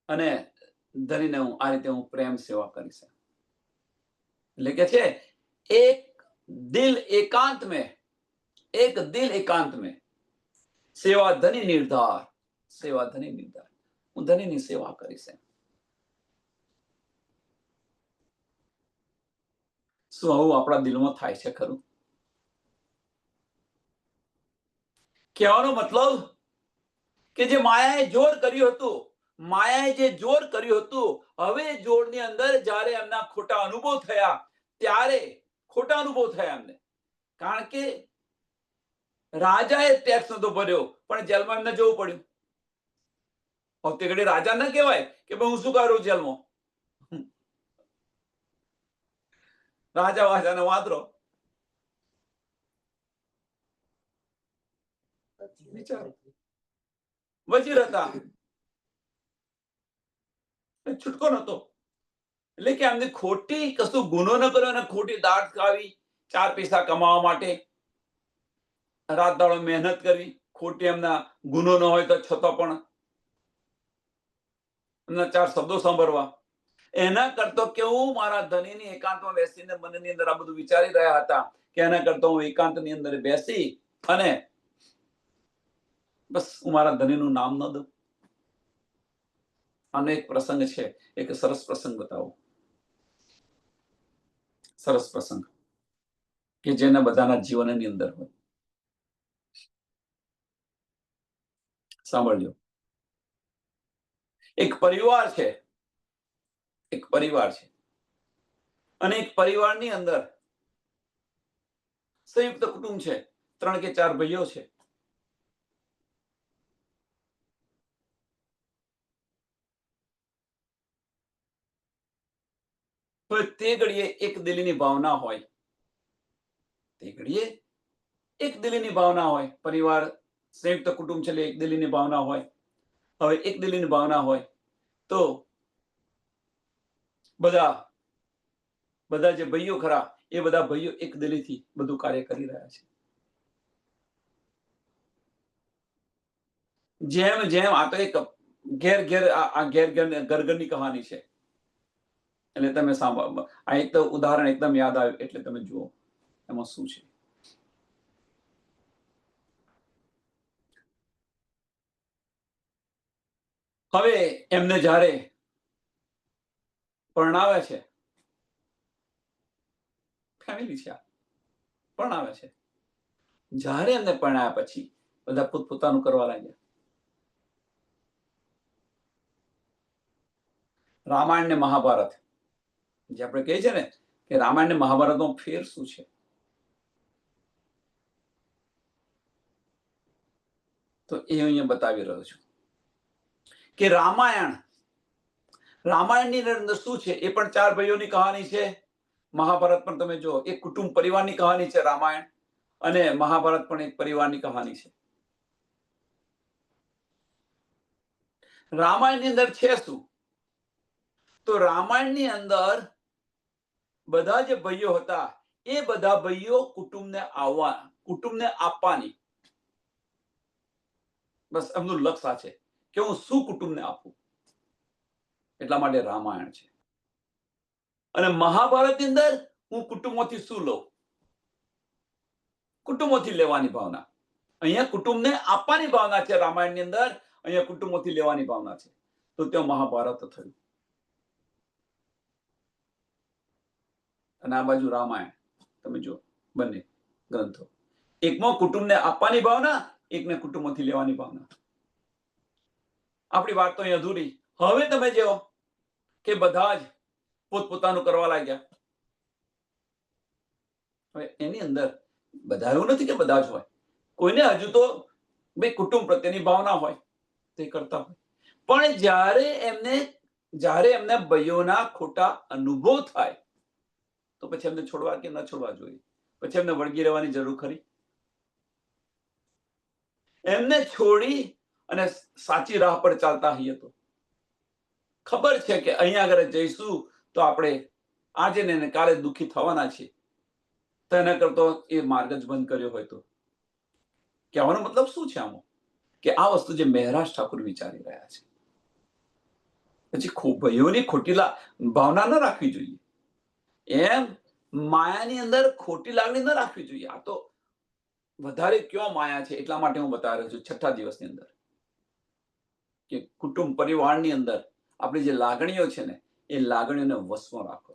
અને ધણીને હું આ રીતે હું પ્રેમ સેવા કરીશ. એટલે કે છે એક દિલ એકાંત में, એક દિલ એકાંત में સેવા ધની નિર્ધાર, સેવા ધની નિર્ધાર, હું ધનીની સેવા કરીશ. શું આવું આપણા દિલમાં થાય છે ખરું? કહેવાનો મતલબ કે જે માયાએ જોર કર્યું હતું, માયાએ જે જોર કર્યું હતું, હવે જોરની અંદર જ્યારે એમના ખોટા અનુભવ થયા ત્યારે ખોટા અનુભવ થયા એમને, કારણ કે રાજાએ ટેક્સ નતો ભર્યો પણ જેલમાં એમને જવું પડ્યું. તે ઘડી રાજા ન કહેવાય કે હું શું કરું જેલમાં, રાજા વાજાનો વાંદરો. વિચારો, વજીર હતા, છૂટકો નતો. એટલે કે એમને ખોટી કશું ગુનો ન કર્યો અને ખોટી દાટ ખાવી, 4 પૈસા કમાવા માટે રાત દાડો મહેનત કરવી, ખોટી એમના ગુનો ન હોય તો છતાં પણ એમના 4 શબ્દો સાંભળવા. એના કરતો કે હું મારા ધનીની એકાંતમાં બેસીને મનની અંદર આ બધું વિચારી રહ્યા હતા કે એના કરતો હું એકાંતની અંદર બેસી અને બસ હું મારા ધનીનું નામ ન દઉં. આનો એક પ્રસંગ છે, એક સરસ પ્રસંગ બતાવો, સરસ પ્રસંગ કે જેને બધાના જીવનની અંદર હોય. સાંભળજો. એક પરિવાર છે, એક પરિવાર છે અને એક પરિવારની અંદર સંયુક્ત કુટુંબ છે, 3 કે 4 ભાઈઓ છે. તો તે ઘડીએ એક દિલની ભાવના હોય, તે ઘડીએ એક દિલની ભાવના હોય, પરિવાર સંયુક્ત કુટુંબ છે, એક દિલની ભાવના હોય. હવે એક દિલની ભાવના હોય તો બધા જે ભાઈઓ ખરા એ બધા ભાઈઓ એક દિલીથી બધું કાર્ય કરી રહ્યા છે. જેમ જેમ આ તો એક ઘેર ઘેર આ ઘેર ઘેર ઘર ઘરની કહાની છે. એટલે તમે સાંભળો, આ એક તો ઉદાહરણ એકદમ યાદ આવ્યું એટલે તમે જુઓ એમાં શું છે. હવે એમને જ્યારે પરણાવે છે, ફેમિલી છે, પરણાવે છે, જ્યારે એમને પરણાયા પછી બધા પોતપોતાનું કરવા લાગ્યા. રામાયણ ને મહાભારત જે આપણે કહીએ છીએ ને કે રામાયણ ને મહાભારતનો ફેર શું છે, તો એ અહીંયા બતાવી રહ્યો છું કે રામાયણની અંદર શું છે, એ પણ 4 ભાઈઓની કહાની છે. મહાભારત પણ તમે જો એક કુટુંબ પરિવારની કહાની છે રામાયણ, અને મહાભારત પણ એક પરિવારની કહાની છે. રામાયણની અંદર છે શું, તો રામાયણની અંદર બધા જે ભાઈઓ હતા એ બધા ભાઈઓ કુટુંબને આપવાની, બસ એમનું લક્ષ્ય છે કે હું શું કુટુંબને આપું, એટલા માટે રામાયણ છે. અને મહાભારતની અંદર હું કુટુંબોથી શું લઉં, કુટુંબોથી લેવાની ભાવના. અહીંયા કુટુંબને આપવાની ભાવના છે રામાયણની અંદર, અહીંયા કુટુંબોથી લેવાની ભાવના છે. તો ત્યાં મહાભારત થયું. અને આ બાજુ રામાયણ. તમે જુઓ બંને ગ્રંથો. એકમાં કુટુંબને આપવાની ભાવના, એકને કુટુંબમાંથી લેવાની ભાવના. આપણી વાત તો અહીં અધૂરી. હવે તમે જો કે બધા જ પોતપોતાનું કરવા લાગ્યા. હવે એની અંદર બધા એવું નથી કે બધા જ હોય, કોઈને હજુ તો ભાઈ કુટુંબ પ્રત્યેની ભાવના હોય તે કરતા હોય. પણ જ્યારે એમને ભાઈઓના ખોટા અનુભવ થાય તો પછી એમને છોડવા કે ન છોડવા જોઈએ? પછી એમને વળગી રહેવાની જરૂર ખરી? એમને છોડી અને સાચી રાહ પર ચાલતા હોઈએ તો ખબર છે કે અહીંયા આગળ જઈશું તો આપણે આજે ને કાલે દુઃખી થવાના છીએ, તો એના કરતો એ માર્ગ જ બંધ કર્યો હોય તો. કહેવાનો મતલબ શું છે આમાં? કે આ વસ્તુ જે મહેરાજ ઠાકુર વિચારી રહ્યા છે. પછી ભાઈઓની ખોટી ભાવના ન રાખવી જોઈએ. એમ માયાની અંદર ખોટી લાગણી ન રાખવી જોઈએ. આ તો વધારે ક્યાં માયા છે એટલા માટે હું બતાવી રહ્યો છું છઠ્ઠા દિવસની અંદર, કે કુટુંબ પરિવારની અંદર આપણી જે લાગણીઓ છે ને એ લાગણીઓને વશમાં રાખો.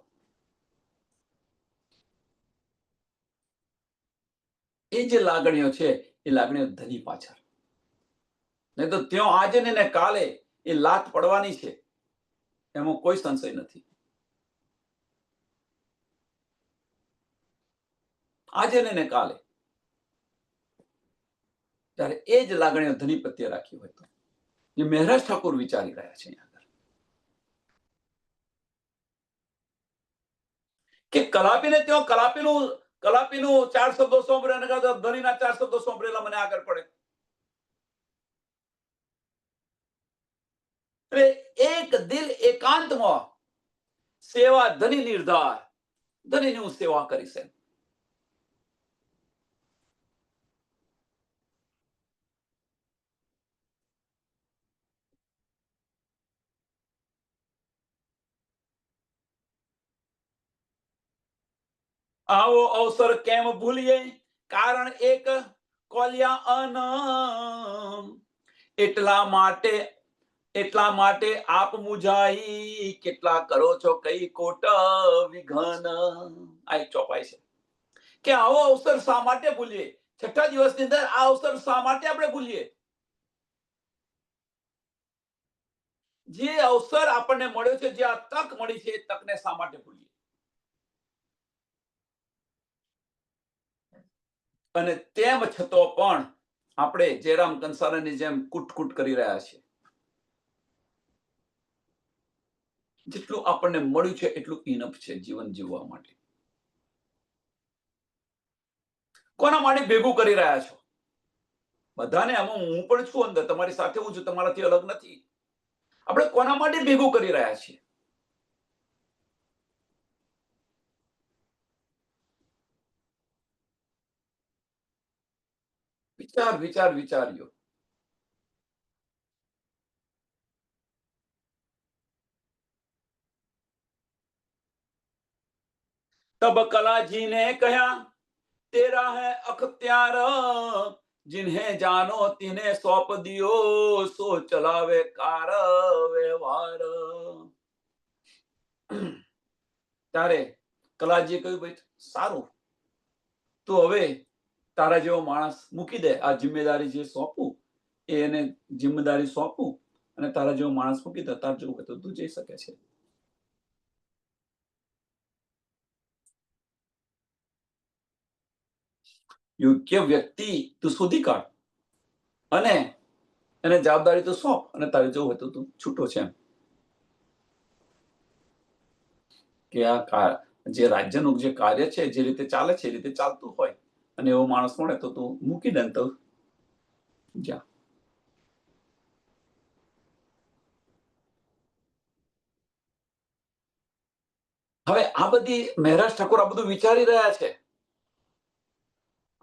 એ જે લાગણીઓ છે એ લાગણીઓ ધની પાછળ, નહીં તો ત્યાં આજે ને કાલે એ લાત પડવાની છે, એમાં કોઈ સંશય નથી. આજે ને કાલે ત્યારે એ જ લાગણીઓ ધની પ્રત્યે રાખી હોય તો, જે મહેરાજ ઠાકુર વિચારી રહ્યા છે અહીંયા આગળ, કે કલાપીને ત્યાં કલાપીનું 4 શબ્દો સોંપરે અને ધનીના 4 શબ્દો સોંપરેલા મને આગળ પડે. એટલે એક દિલ એકાંતમાં સેવા ધની નિર્ધાર, ધનીની હું સેવા કરીશ. આવો અવસર કેમ ભૂલીએ, કારણ એક કોલ્યા અન. એટલા માટે આપ મુજાઈ, કેટલા કરો છો કઈ કોટ વિઘન. આ એક ચોપાઈ છે કે આવો અવસર શા માટે ભૂલીએ? છઠ્ઠા દિવસની અંદર આ અવસર શા માટે આપણે ભૂલીએ? જે અવસર આપણને મળ્યો છે, જે આ તક મળી છે, એ તકને શા માટે ભૂલીએ? અને તેમ છતાં પણ આપણે જયરામ કંસારાની જેમ કૂટ કરી રહ્યા છીએ. જેટલું આપણને મળ્યું છે એટલું ઇનફ છે જીવન જીવવા માટે. કોના માટે ભેગું કરી રહ્યા છો? બધાને આમાં હું પણ છું, અંદર તમારી સાથે હું છું, તમારાથી અલગ નથી. આપણે કોના માટે ભેગું કરી રહ્યા છીએ? વિચાર્યો. તબ કલાજી ને કહ્યા, તેરા હૈ અખત્યાર, जिन्हें जानो तिन्हें सौंप दियो, सो चलावे कार व्यवहार. ત્યારે કલાજી કહ્યું, ભાઈ સારું, તો હવે તારા જેવો માણસ મૂકી દે, આ જિમ્મેદારી જે સોંપું એને જિમ્મેદારી સોંપું અને તારા જેવો માણસ મૂકી દે, તાર જેવું હોય તો તું જઈ શકે છે. યોગ્ય વ્યક્તિ તું શોધી કાઢ અને એને જવાબદારી તો સોંપ, અને તારે જેવું હોય તો તું છૂટો છે. એમ કે આ જે રાજ્યનું જે કાર્ય છે, જે રીતે ચાલે છે એ રીતે ચાલતું હોય, અને એવો માણસ મળે તો તું મૂકી દે તો જા. હવે આ બધી મહેરાજ ઠાકોર આ બધું વિચારી રહ્યા છે,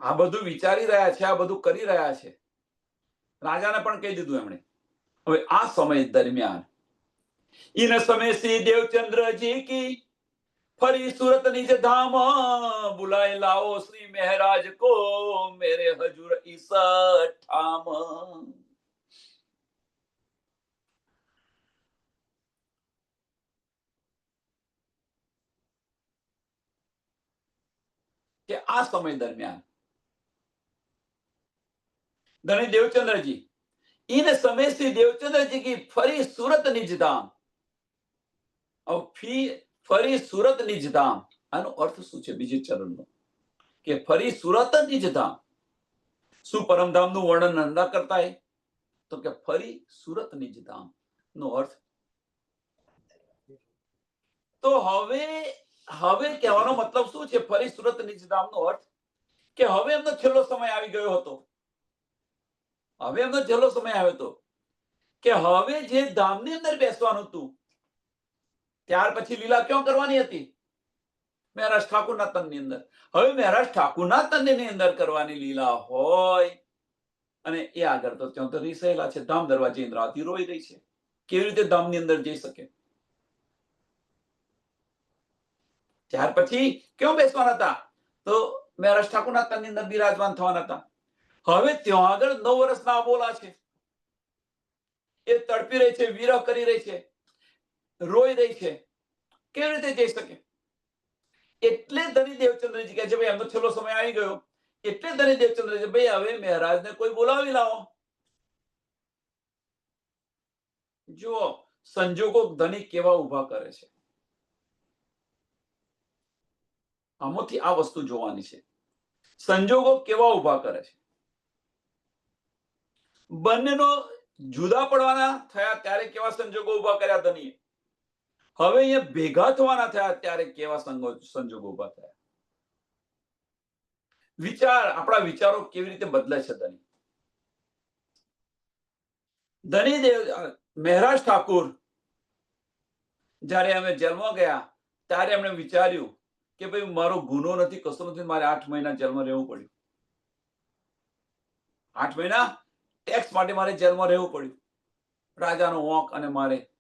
આ બધું કરી રહ્યા છે. રાજાને પણ કહી દીધું એમણે. હવે આ સમય દરમિયાન इन समय से देवचंद्र जी की फरी सूरत निज धाम, बुलाए लाओ श्री महाराज को मेरे हजूर इस ठाम. કે આ સમય દરમિયાન ધણી દેવચંદ્રજી इन समय से देवचंद्र जी की फरी सूरत निज धाम और फरी सूरत निज धाम આનો અર્થ શું છે બીજે ચરણનો કે ફરી સુરત નિજ ધામ શું પરમધામનું વર્ણન ન કરતા તો કે ફરી સુરત નિજ ધામ નો અર્થ તો હવે કહેવાનો મતલબ શું છે ફરી સુરત નિજ ધામ નો અર્થ કે હવે એમનો છેલ્લો સમય આવી ગયો હતો હવે એમનો છેલ્લો સમય આવ્યો હતો કે હવે જે ધામની અંદર બેસવાનું હતું ત્યાર પછી લીલા ક્યાં કરવાની હતી મહારાજ ઠાકુરના તનની અંદર હવે મહારાજ ઠાકુરના તનની અંદર કરવાની લીલા હોય અને એ આગળ તો ત્યાં તો રીસેલા છે ધામ દરવાજે ઇન્દ્રાવતી રોઈ રહી છે કેવી રીતે ધામની અંદર જઈ શકે ત્યાર પછી ક્યાં બેસવાના હતા તો મહારાજ ઠાકુરના તનની અંદર બિરાજમાન થવાના હતા હવે ત્યાં આગળ 9 વર્ષના અબોલા છે એ તડપી રહી છે વિરહ કરી રહી છે રોઈ રહી છે કેવી રીતે જઈ શકે એટલે ધણી દેવચંદ્રજી કહે છે ભાઈ એમનો છેલ્લો સમય આવી ગયો એટલે ધણી દેવચંદ્રજી ભાઈ હવે મહારાજને કોઈ બોલાવી લાવો જુઓ સંજોગો ધણી કેવા ઉભા કરે છે આમાંથી આ વસ્તુ જોવાની છે સંજોગો કેવા ઉભા કરે છે બંનેનો જુદા પડવાના થયા ત્યારે કેવા સંજોગો ઉભા કર્યા ધણીએ હવે અહીંયા ભેગા થવાના થયા ત્યારે કેવા સંજોગો ઉભા થયા આપણા વિચારો કેવી રીતે બદલે છે ધણી મહારાજ ઠાકુર જ્યારે અમે જેલમાં ગયા ત્યારે એમણે વિચાર્યું કે ભાઈ મારો ગુનો નથી કશું નથી મારે 8 મહિના જેલમાં રહેવું પડ્યું 8 મહિના ટેક્સ માટે મારે જેલમાં રહેવું પડ્યું રાજાનો વોંક અને મારે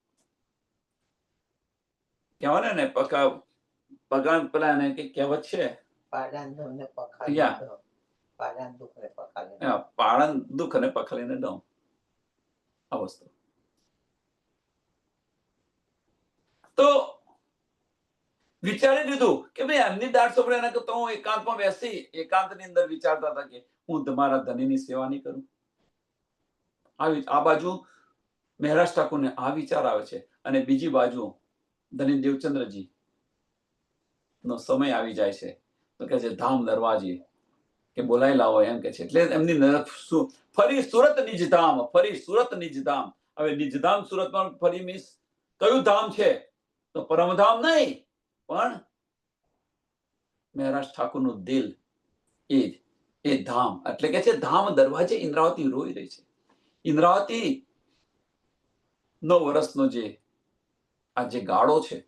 કહેવાય ને પગાન પેલા એને કઈ કહેવત છે પાળન દુઃખ અને પખાલીને દઉં આ વસ્તુ તો વિચારી લીધું કે ભાઈ એમની દાટ સોપડે એના કરતા હું એકાંતમાં બેસી એકાંતની અંદર વિચારતા હતા કે હું તમારા ધણીની સેવા નહીં કરું આ બાજુ મહારાજ ઠાકુરને આ વિચાર આવે છે અને બીજી બાજુ ધણી દેવચંદ્રજી નો સમય આવી જાય છે તો કે છે ધામ દરવાજે કે બોલાઈ લાવો એમ કે છે એટલે એમની ફરી સુરત નિજ ધામ ફરી સુરત નિજ ધામ હવે નિજ ધામ સુરતમાં ફરી મીન્સ કયું ધામ છે તો પરમધામ નહીં પણ મહારાજ ઠાકુરનું દિલ એ ધામ એટલે કે છે ધામ દરવાજે ઇન્દ્રાવતી રોઈ રહી છે ઇન્દ્રાવતી 9 વર્ષનો જે આ જે ગાળો છે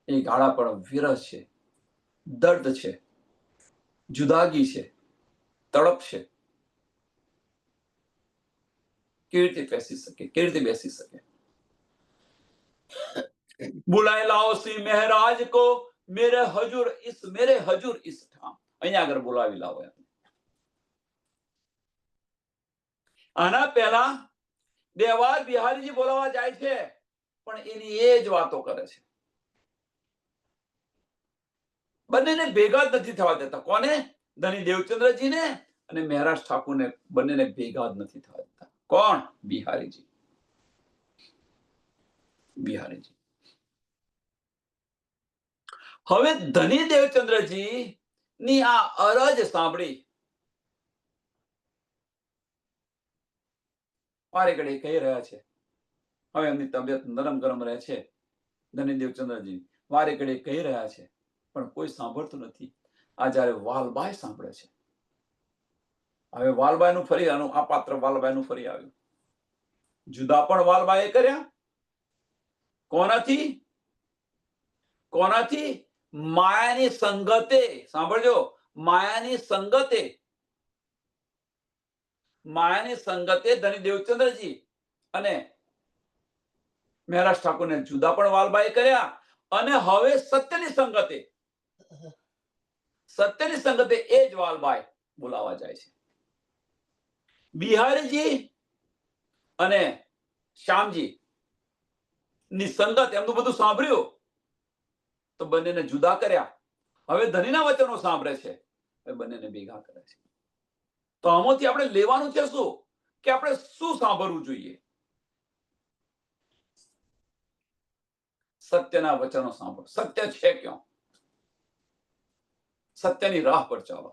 એ ગાળા પર વિરહ છે દર્દ છે જુદાગી છે તડપ છે કેવી રીતે બેસી શકે बुलाए लाओ श्री महाराज को मेरे हजूर इस ठाम અહીંયા આગળ બોલાવી લાવો આના પહેલા 2 વાર બિહારીજી બોલાવવા જાય છે પણ એની એ જ વાતો કરે છે બંનેને ભેગા જ નથી થવા દેતા કોને ધણી દેવચંદ્રજીને અને મહારાજ ઠાકુરને બંનેને ભેગા જ નથી થવા દેતા કોણ બિહારીજી હવે ધણી દેવચંદ્રજી ની આ અરજ સાંભળી વારે ઘડી કહી રહ્યા છે હવે એમની તબિયત નરમ ગરમ રહે છે ધણી દેવચંદ્રજી વારે ઘડી કહી રહ્યા છે પણ કોઈ સાંભળતું નથી આ જ્યારે વાલબાઈ સાંભળે છે હવે વાલબાઈનું ફરી આ પાત્ર વાલબાઈનું ફરી આવ્યું જુદા પણ વાલબાઈએ કર્યા કોનાથી માયાની સંગતે સાંભળજો માયાની સંગતે ધણી દેવચંદ્રજી અને મહારાજ ઠાકુરને જુદા પણ વાલબાઈ કર્યા અને હવે સત્યની સંગતે એ જ વાલબાઈ બોલાવા જાય છે બિહારીજી અને શ્યામજી ની સંગત એમનું બધું સાંભળ્યું તો બંનેને જુદા કર્યા હવે ધણીના વચનો સાંભળે છે, એ બંનેને ભેગા કરે છે. તો આમાંથી આપણે લેવાનું છે શું, કે આપણે શું સાંભળવું જોઈએ? સત્યના વચનો સાંભળો. સત્ય છે ક્યાં? સત્યની રાહ પર ચાલો.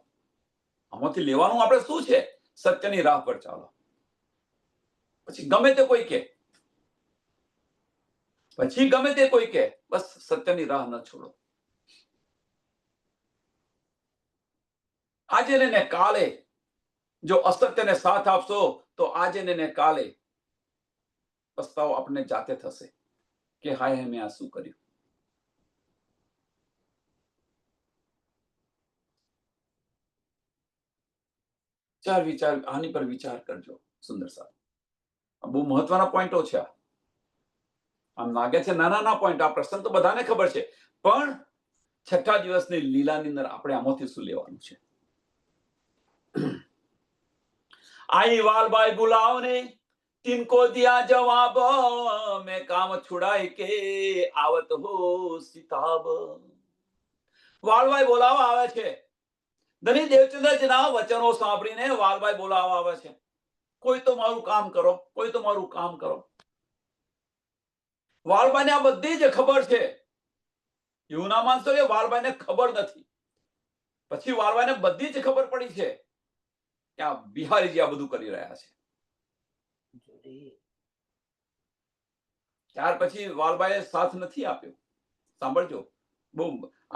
આમાંથી લેવાનું આપણે શું છે? સત્યની રાહ પર ચાલો. પછી ગમે તે કોઈ કે, બસ સત્યની રાહ ન છોડો. આજે ને કાલે જો અસત્યને સાથ આપશો તો આજે ને કાલે પસ્તાવો આપણને જાતે થશે કે હાય મેં આ શું કર્યું. વિચાર આની પર વિચાર કરજો. સુંદર સાહેબ, બહુ મહત્વના પોઈન્ટો છે. આમ લાગે છે નાના પોઈન્ટ. આ પ્રશ્ન તો બધાને ખબર છે, પણ છઠ્ઠા દિવસની લીલાની અંદર આપણે આમાંથી શું લેવાનું છે? आई वालबाई बुलावने, तिनको दिया जवाब, मैं काम छुड़ाई के आवत हो सिताब. વાલભાઈ બોલાવા આવે છે. ધની દેવચંદ્રજીના વચનો સાંભળીને વાલભાઈ બોલાવા આવે છે. કોઈ તો મારું કામ કરો, કોઈ તો મારું કામ કરો. વાલભાઈને આ બધી જ ખબર છે. એવું ના માનશો કે વાલભાઈને ખબર નથી. પછી વાલભાઈને બધી જ ખબર પડી છે કે આ બિહારીજી આ બધું કરી રહ્યા છે. ત્યાર પછી વાલભાઈએ સાથ નથી આપ્યો. સાંભળજો, બહુ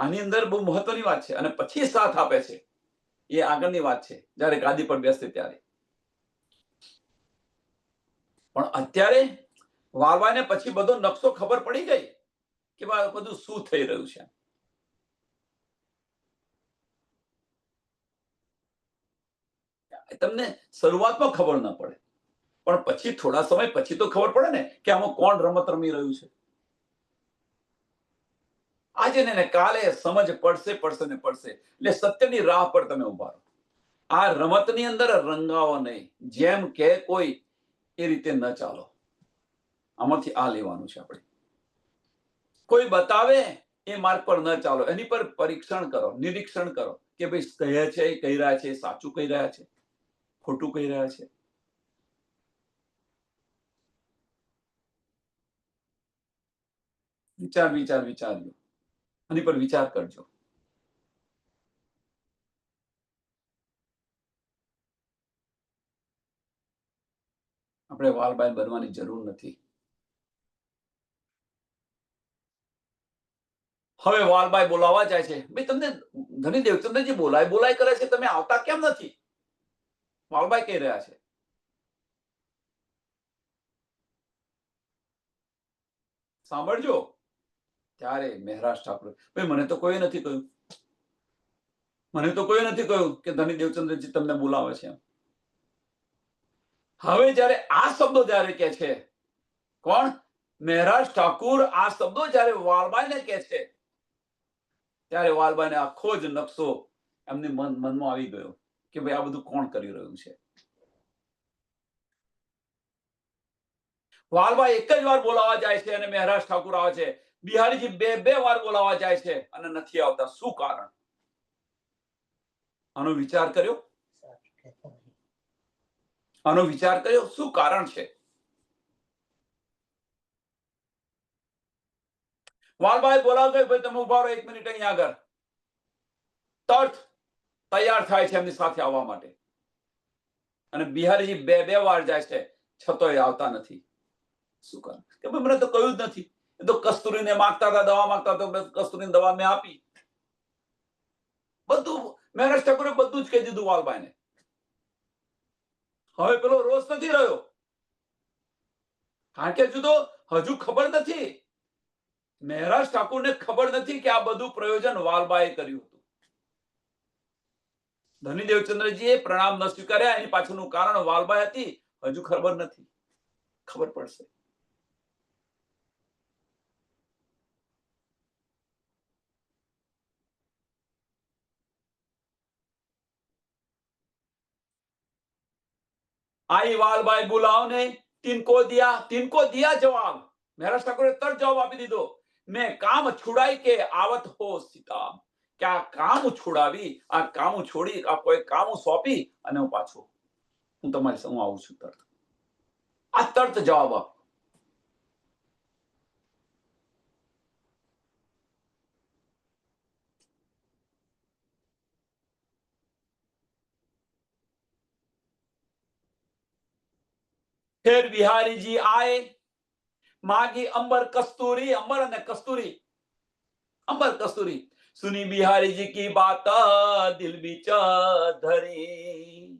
આની અંદર બહુ મહત્વની વાત છે. અને પછી સાથ આપે છે એ આગળની વાત છે, જ્યારે ગાદી પર બેસતે ત્યારે. પણ અત્યારે વાલભાઈને પછી બધો નકશો ખબર પડી ગઈ કે બધું શું થઈ રહ્યું છે. તમને શરૂઆતમાં ખબર ન પડે, પણ પછી થોડા સમય પછી તો ખબર પડે ને કે આમાં કોણ રમત રમી રહ્યું છે. આજે ને કાલે સમજ પડશે ને પડશે. એટલે સત્યની રાહ પર તમે ઉભા રહો. આ રમતની અંદર રંગાવો નહીં. જેમ કે કોઈ એ રીતે ન ચાલો. આમાંથી આ લેવાનું છે આપણે. કોઈ બતાવે એ માર્ગ પર ન ચાલો. એની પર પરીક્ષણ કરો, નિરીક્ષણ કરો કે ભાઈ કહે છે, કહી રહ્યા છે, સાચું કહી રહ્યા છે, ખોટું કહી રહ્યા છે. વિચારજો. આની પર વિચાર કરજો. આપણે વાલબાઈ બનવાની જરૂર નથી. હવે વાલબાઈ બોલાવા જાય છે. ભાઈ તમને ધની દેવચંદ્રજી બોલાય કરે છે, તમે આવતા કેમ નથી? વાલબાઈ કહી રહ્યા છે. સાંભળજો. ત્યારે મહેરાજ ઠાકુર, ભાઈ મને તો કોઈ નથી કહ્યું. મને તો કોઈ નથી કહ્યું કે ધની દેવચંદ્રજી તમને બોલાવે છે. હવે જ્યારે આ શબ્દો જ્યારે કે છે, કોણ? મહેરાજ ઠાકુર આ શબ્દો જ્યારે વાલબાઈને કે છે, ત્યારે વાલબાઈને આખો જ નકશો એમની મનમાં આવી ગયો કે ભાઈ આ બધું કોણ કરી રહ્યું છે. વાલબાઈ એક જ વાર બોલાવા જાય છે અને મહેરાજ ઠાકુર આવે છે. બિહારીજી બે વાર બોલાવા જાય છે અને નથી આવતા. શું કારણ? આનો વિચાર કર્યો? શું કારણ છે? વાલબાઈ બોલાવે, ભાઈ તમે ઉભા રહો 1 મિનિટ અહીંયા આગળ. તરત તૈયાર થાય છે એમની સાથે આવવા માટે. અને બિહારીજી બે વાર જાય છે, છતોય આવતા નથી. શું કારણ? કે ભાઈ મને તો કહ્યું જ નથી. એ તો કસ્તુરીને માંગતા હતા, દવા માંગતા હતા, કસ્તુરીની દવા મેં આપી. બધું મહેરાજ ઠાકુરે બધું જ કહી દીધું વાલબાઈને. હવે પેલો રોષ નથી રહ્યો, કારણ કે હજુ ખબર નથી. મહેરાજ ઠાકુરને ખબર નથી કે આ બધું પ્રયોજન વાલબાએ કર્યું હતું. ધની દેવચંદ્રજીએ પ્રણામ ન સ્વીકાર્યા, એની પાછળનું કારણ વાલબાઈ હતી. હજુ ખબર નથી, ખબર પડશે. आई वालबाई बुलावने, तिनको दिया जवाब. મહેરાજ ઠાકુરે તરત જવાબ આપી દીધો, મેં કામ છુડાઈ કે આવત હો સીતાબ. કે આ કામ છોડાવી, આ કામ છોડી, આ કોઈ કામ સોંપી અને હું પાછું હું તમારી હું આવું છું તરત. આ તરત જવાબ આપ. ફેર બિહારીજી આए, માગી અંબર કસ્તુરી, અંબર અને કસ્તુરી, અંબર કસ્તુરી, સુની બિહારીજી કી બાત, દિલ બીચ ધરી.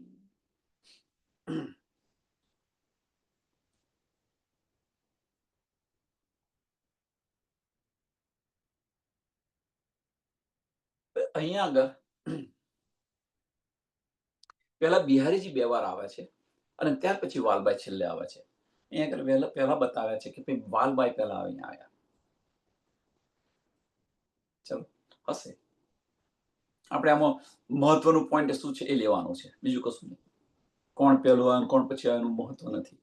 અહીંયા આગળ પહેલા બિહારીજી બે વાર આવે છે અને ત્યાર પછી વાલબાઈ છેલ્લે આવે છે. અહીંયા આગળ પહેલા બતાવ્યા છે કે ભાઈ વાલબાઈ પહેલા અહીંયા આવ્યા. ચલો હશે. આપણે આમાં મહત્વનું પોઈન્ટ શું છે એ લેવાનું છે, બીજું કશું નહીં. કોણ પહેલું આવે કોણ પછી આવે એનું મહત્વ નથી.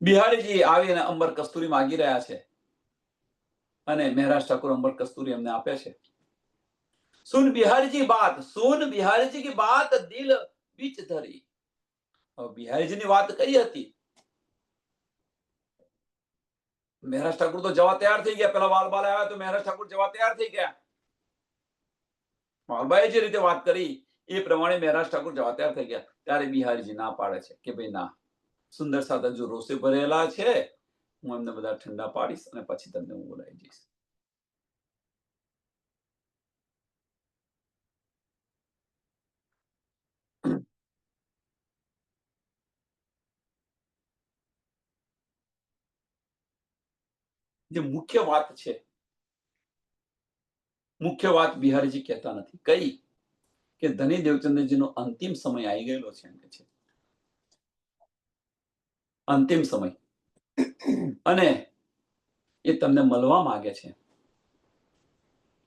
બિહારીજી આવીને અંબર કસ્તુરી માગી રહ્યા છે અને મહેરાજ ઠાકુર અંબર કસ્તુરી એમને આપે છે. સુન બિહારીજી બાત, સુન બિહારીજી કી બાત, દિલ બીચ ધરી. બિહારીજીની વાત કઈ હતી? મહેરાજ ઠાકુર તો જવા તૈયાર થઈ ગયા. પેલા વાલબાઈ આવ્યા તો મહેરાજ ઠાકુર જવા તૈયાર થઈ ગયા. વાલબાઈએ જે રીતે વાત કરી એ પ્રમાણે મહેરાજ ઠાકુર જવા તૈયાર થઈ ગયા. ત્યારે બિહારીજી ના પાડે છે કે ભાઈ ના, સુંદર સાદા જો રોષે ભરેલા છે, હું એમને બધા ઠંડા પાડીશ અને પછી તમને હું બોલાવી જઈશ. જે મુખ્ય વાત છે, મુખ્ય વાત બિહારીજી કહેતા નથી. કઈ? કે ધની દેવચંદ્રજીનો અંતિમ સમય આવી ગયેલો છે એમ કે છે. અંતિમ સમય. અને એ તમને મળવા માંગે છે.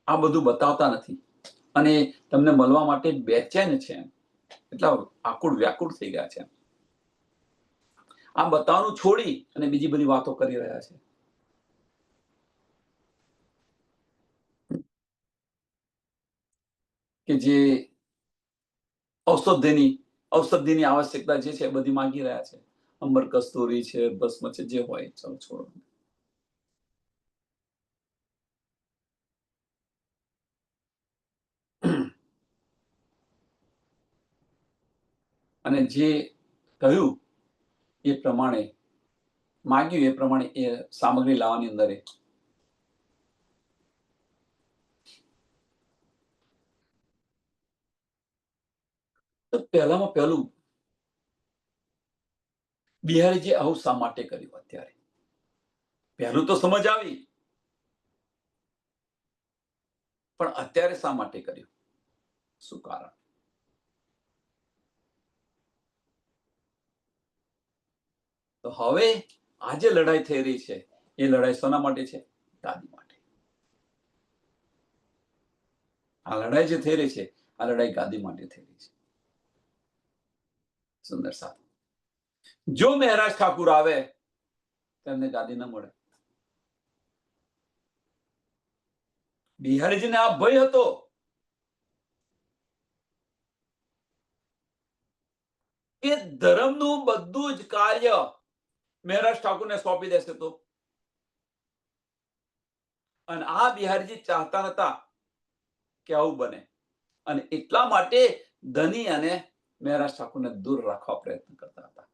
આ બધું બતાવતા નથી અને તમને મળવા માટે બેચેન છે, એટલા આકુળ વ્યાકુળ થઈ ગયા છે. આ બતાવવાનું છોડી અને બીજી બધી વાતો કરી રહ્યા છે. કે જે ઔષધિની આવશ્યકતા જે છે બધી માંગી રહ્યા છે. અંબર કસ્તુરી છે, ભસ્મ છે, જે હોય ચાલો છોડો. અને જે કહ્યું એ પ્રમાણે, માગ્યું એ પ્રમાણે એ સામગ્રી લાવવાની અંદર તો પહેલામાં પહેલું બિહારીજી આવું શા માટે કર્યું? અત્યારે પહેલું તો સમજ આવી, પણ અત્યારે શા માટે કર્યું? શું કારણ? તો હવે આ જે લડાઈ થઈ રહી છે એ લડાઈ શેના માટે છે? ગાદી માટે. આ લડાઈ જે થઈ રહી છે આ લડાઈ ગાદી માટે થઈ રહી છે. સુંદર સાહેબ, જો મહેરાજ ઠાકુર આવે તેમને ગાદી ન મળે. બિહારીજીને આ ભય હતો કે ધર્મનું બધું જ કાર્ય મહેરાજ ઠાકુરને સોંપી દેશે તો. અને આ બિહારીજી ચાહતા નતા કે આવું બને અને એટલા માટે ધની અને મહેરાજ ઠાકુરને દૂર રાખવા પ્રયત્ન કરતા હતા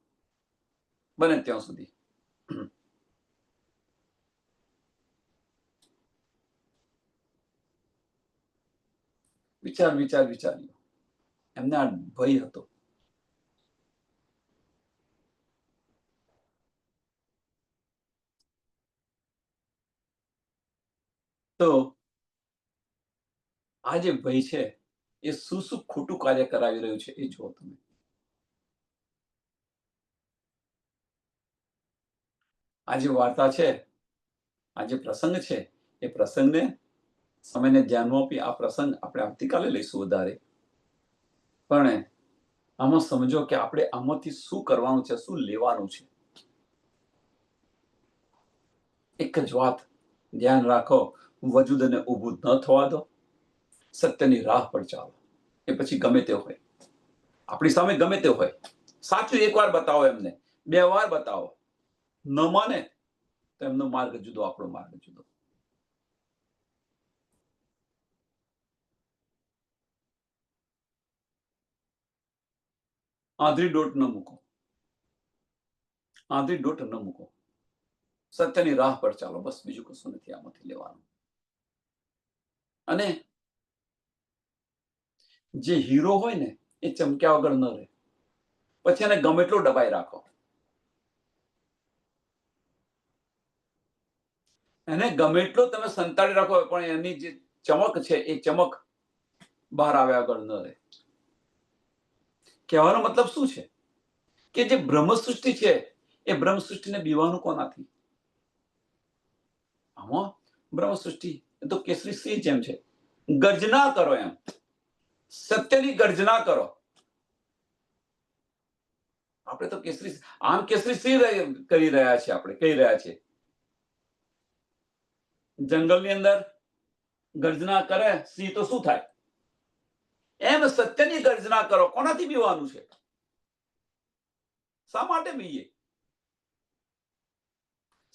બને ત્યાં સુધી. વિચાર્યું એમને આ ભય હતો. તો આ જે ભય છે એ શું શું ખોટું કાર્ય કરાવી રહ્યું છે એ જુઓ તમે. આ જે વાર્તા છે, આ જે પ્રસંગ છે એ પ્રસંગને સમયને ધ્યાનમાં આપી આ પ્રસંગ આપણે આવતીકાલે લઈશું વધારે. પણ આમાં સમજો કે આપણે આમાંથી શું કરવાનું છે, શું લેવાનું છે. એક જ વાત ધ્યાન રાખો, વજૂદને ઊભું ન થવા દો. સત્યની રાહ પર ચાલો. એ પછી ગમે તે હોય, આપણી સામે ગમે તે હોય, સાચું એકવાર બતાવો એમને, 2 વાર બતાવો, ન માને તો એમનો માર્ગ જુદો, આપણો માર્ગ જુદો. આંધળી દોટ ન મૂકો, આંધળી દોટ ન મૂકો. સત્યની રાહ પર ચાલો, બસ બીજું કશું નથી આમાંથી લેવાનું. અને જે હીરો હોય ને એ ચમક્યા વગર ન રહે, પછી એને ગમે એટલો દબાઈ રાખો, એને ગમે એટલો તમે સંતાડી રાખો, પણ એની જે ચમક છે એ ચમક બહાર આવ્યા વગર ન રહે. કહેવાનો મતલબ શું છે કે જે બ્રહ્મ સૃષ્ટિ છે એ બ્રહ્મ સૃષ્ટિને બીવાનું કોનાથી? આમાં બ્રહ્મ સૃષ્ટિ તો કેસરી સિંહ જેમ છે, ગર્જના કરો, એમ સત્યની ગર્જના કરો. આપણે તો કેસરી આમ કેસરી સિંહ કરી રહ્યા છે, આપણે કહી રહ્યા છે. જંગલની અંદર ગર્જના કરે સિંહ તો શું થાય? એમ સત્યની ગર્જના કરો. કોનાથી બીવાનું છે? શા માટે બીએ?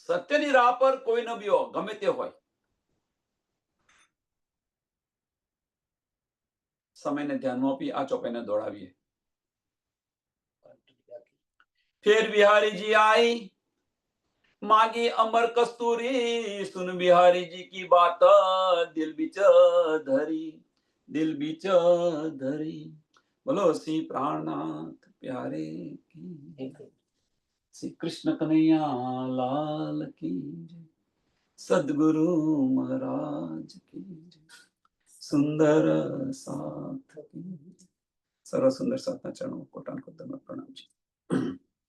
સત્યની રાહ પર કોઈ ન બીઓ, ગમે તે હોય. સમયને ધ્યાનમાં આપી આ ચોપાઈને દોડાવીએ. ફેર बिहारी जी आई मांगी अमर कस्तूरी, सुन बिहारी जी की बात, दिल बीच धरी, दिल बीच धरी. बोलो श्री प्राणनाथ प्यारे की, श्री कृष्ण कन्हैया लाल की जय, सदगुरु महाराज की जय, सुंदर साथ की. सर्व सुंदर साथના ચરણો કોટાન કોટમાં પ્રણામ છે.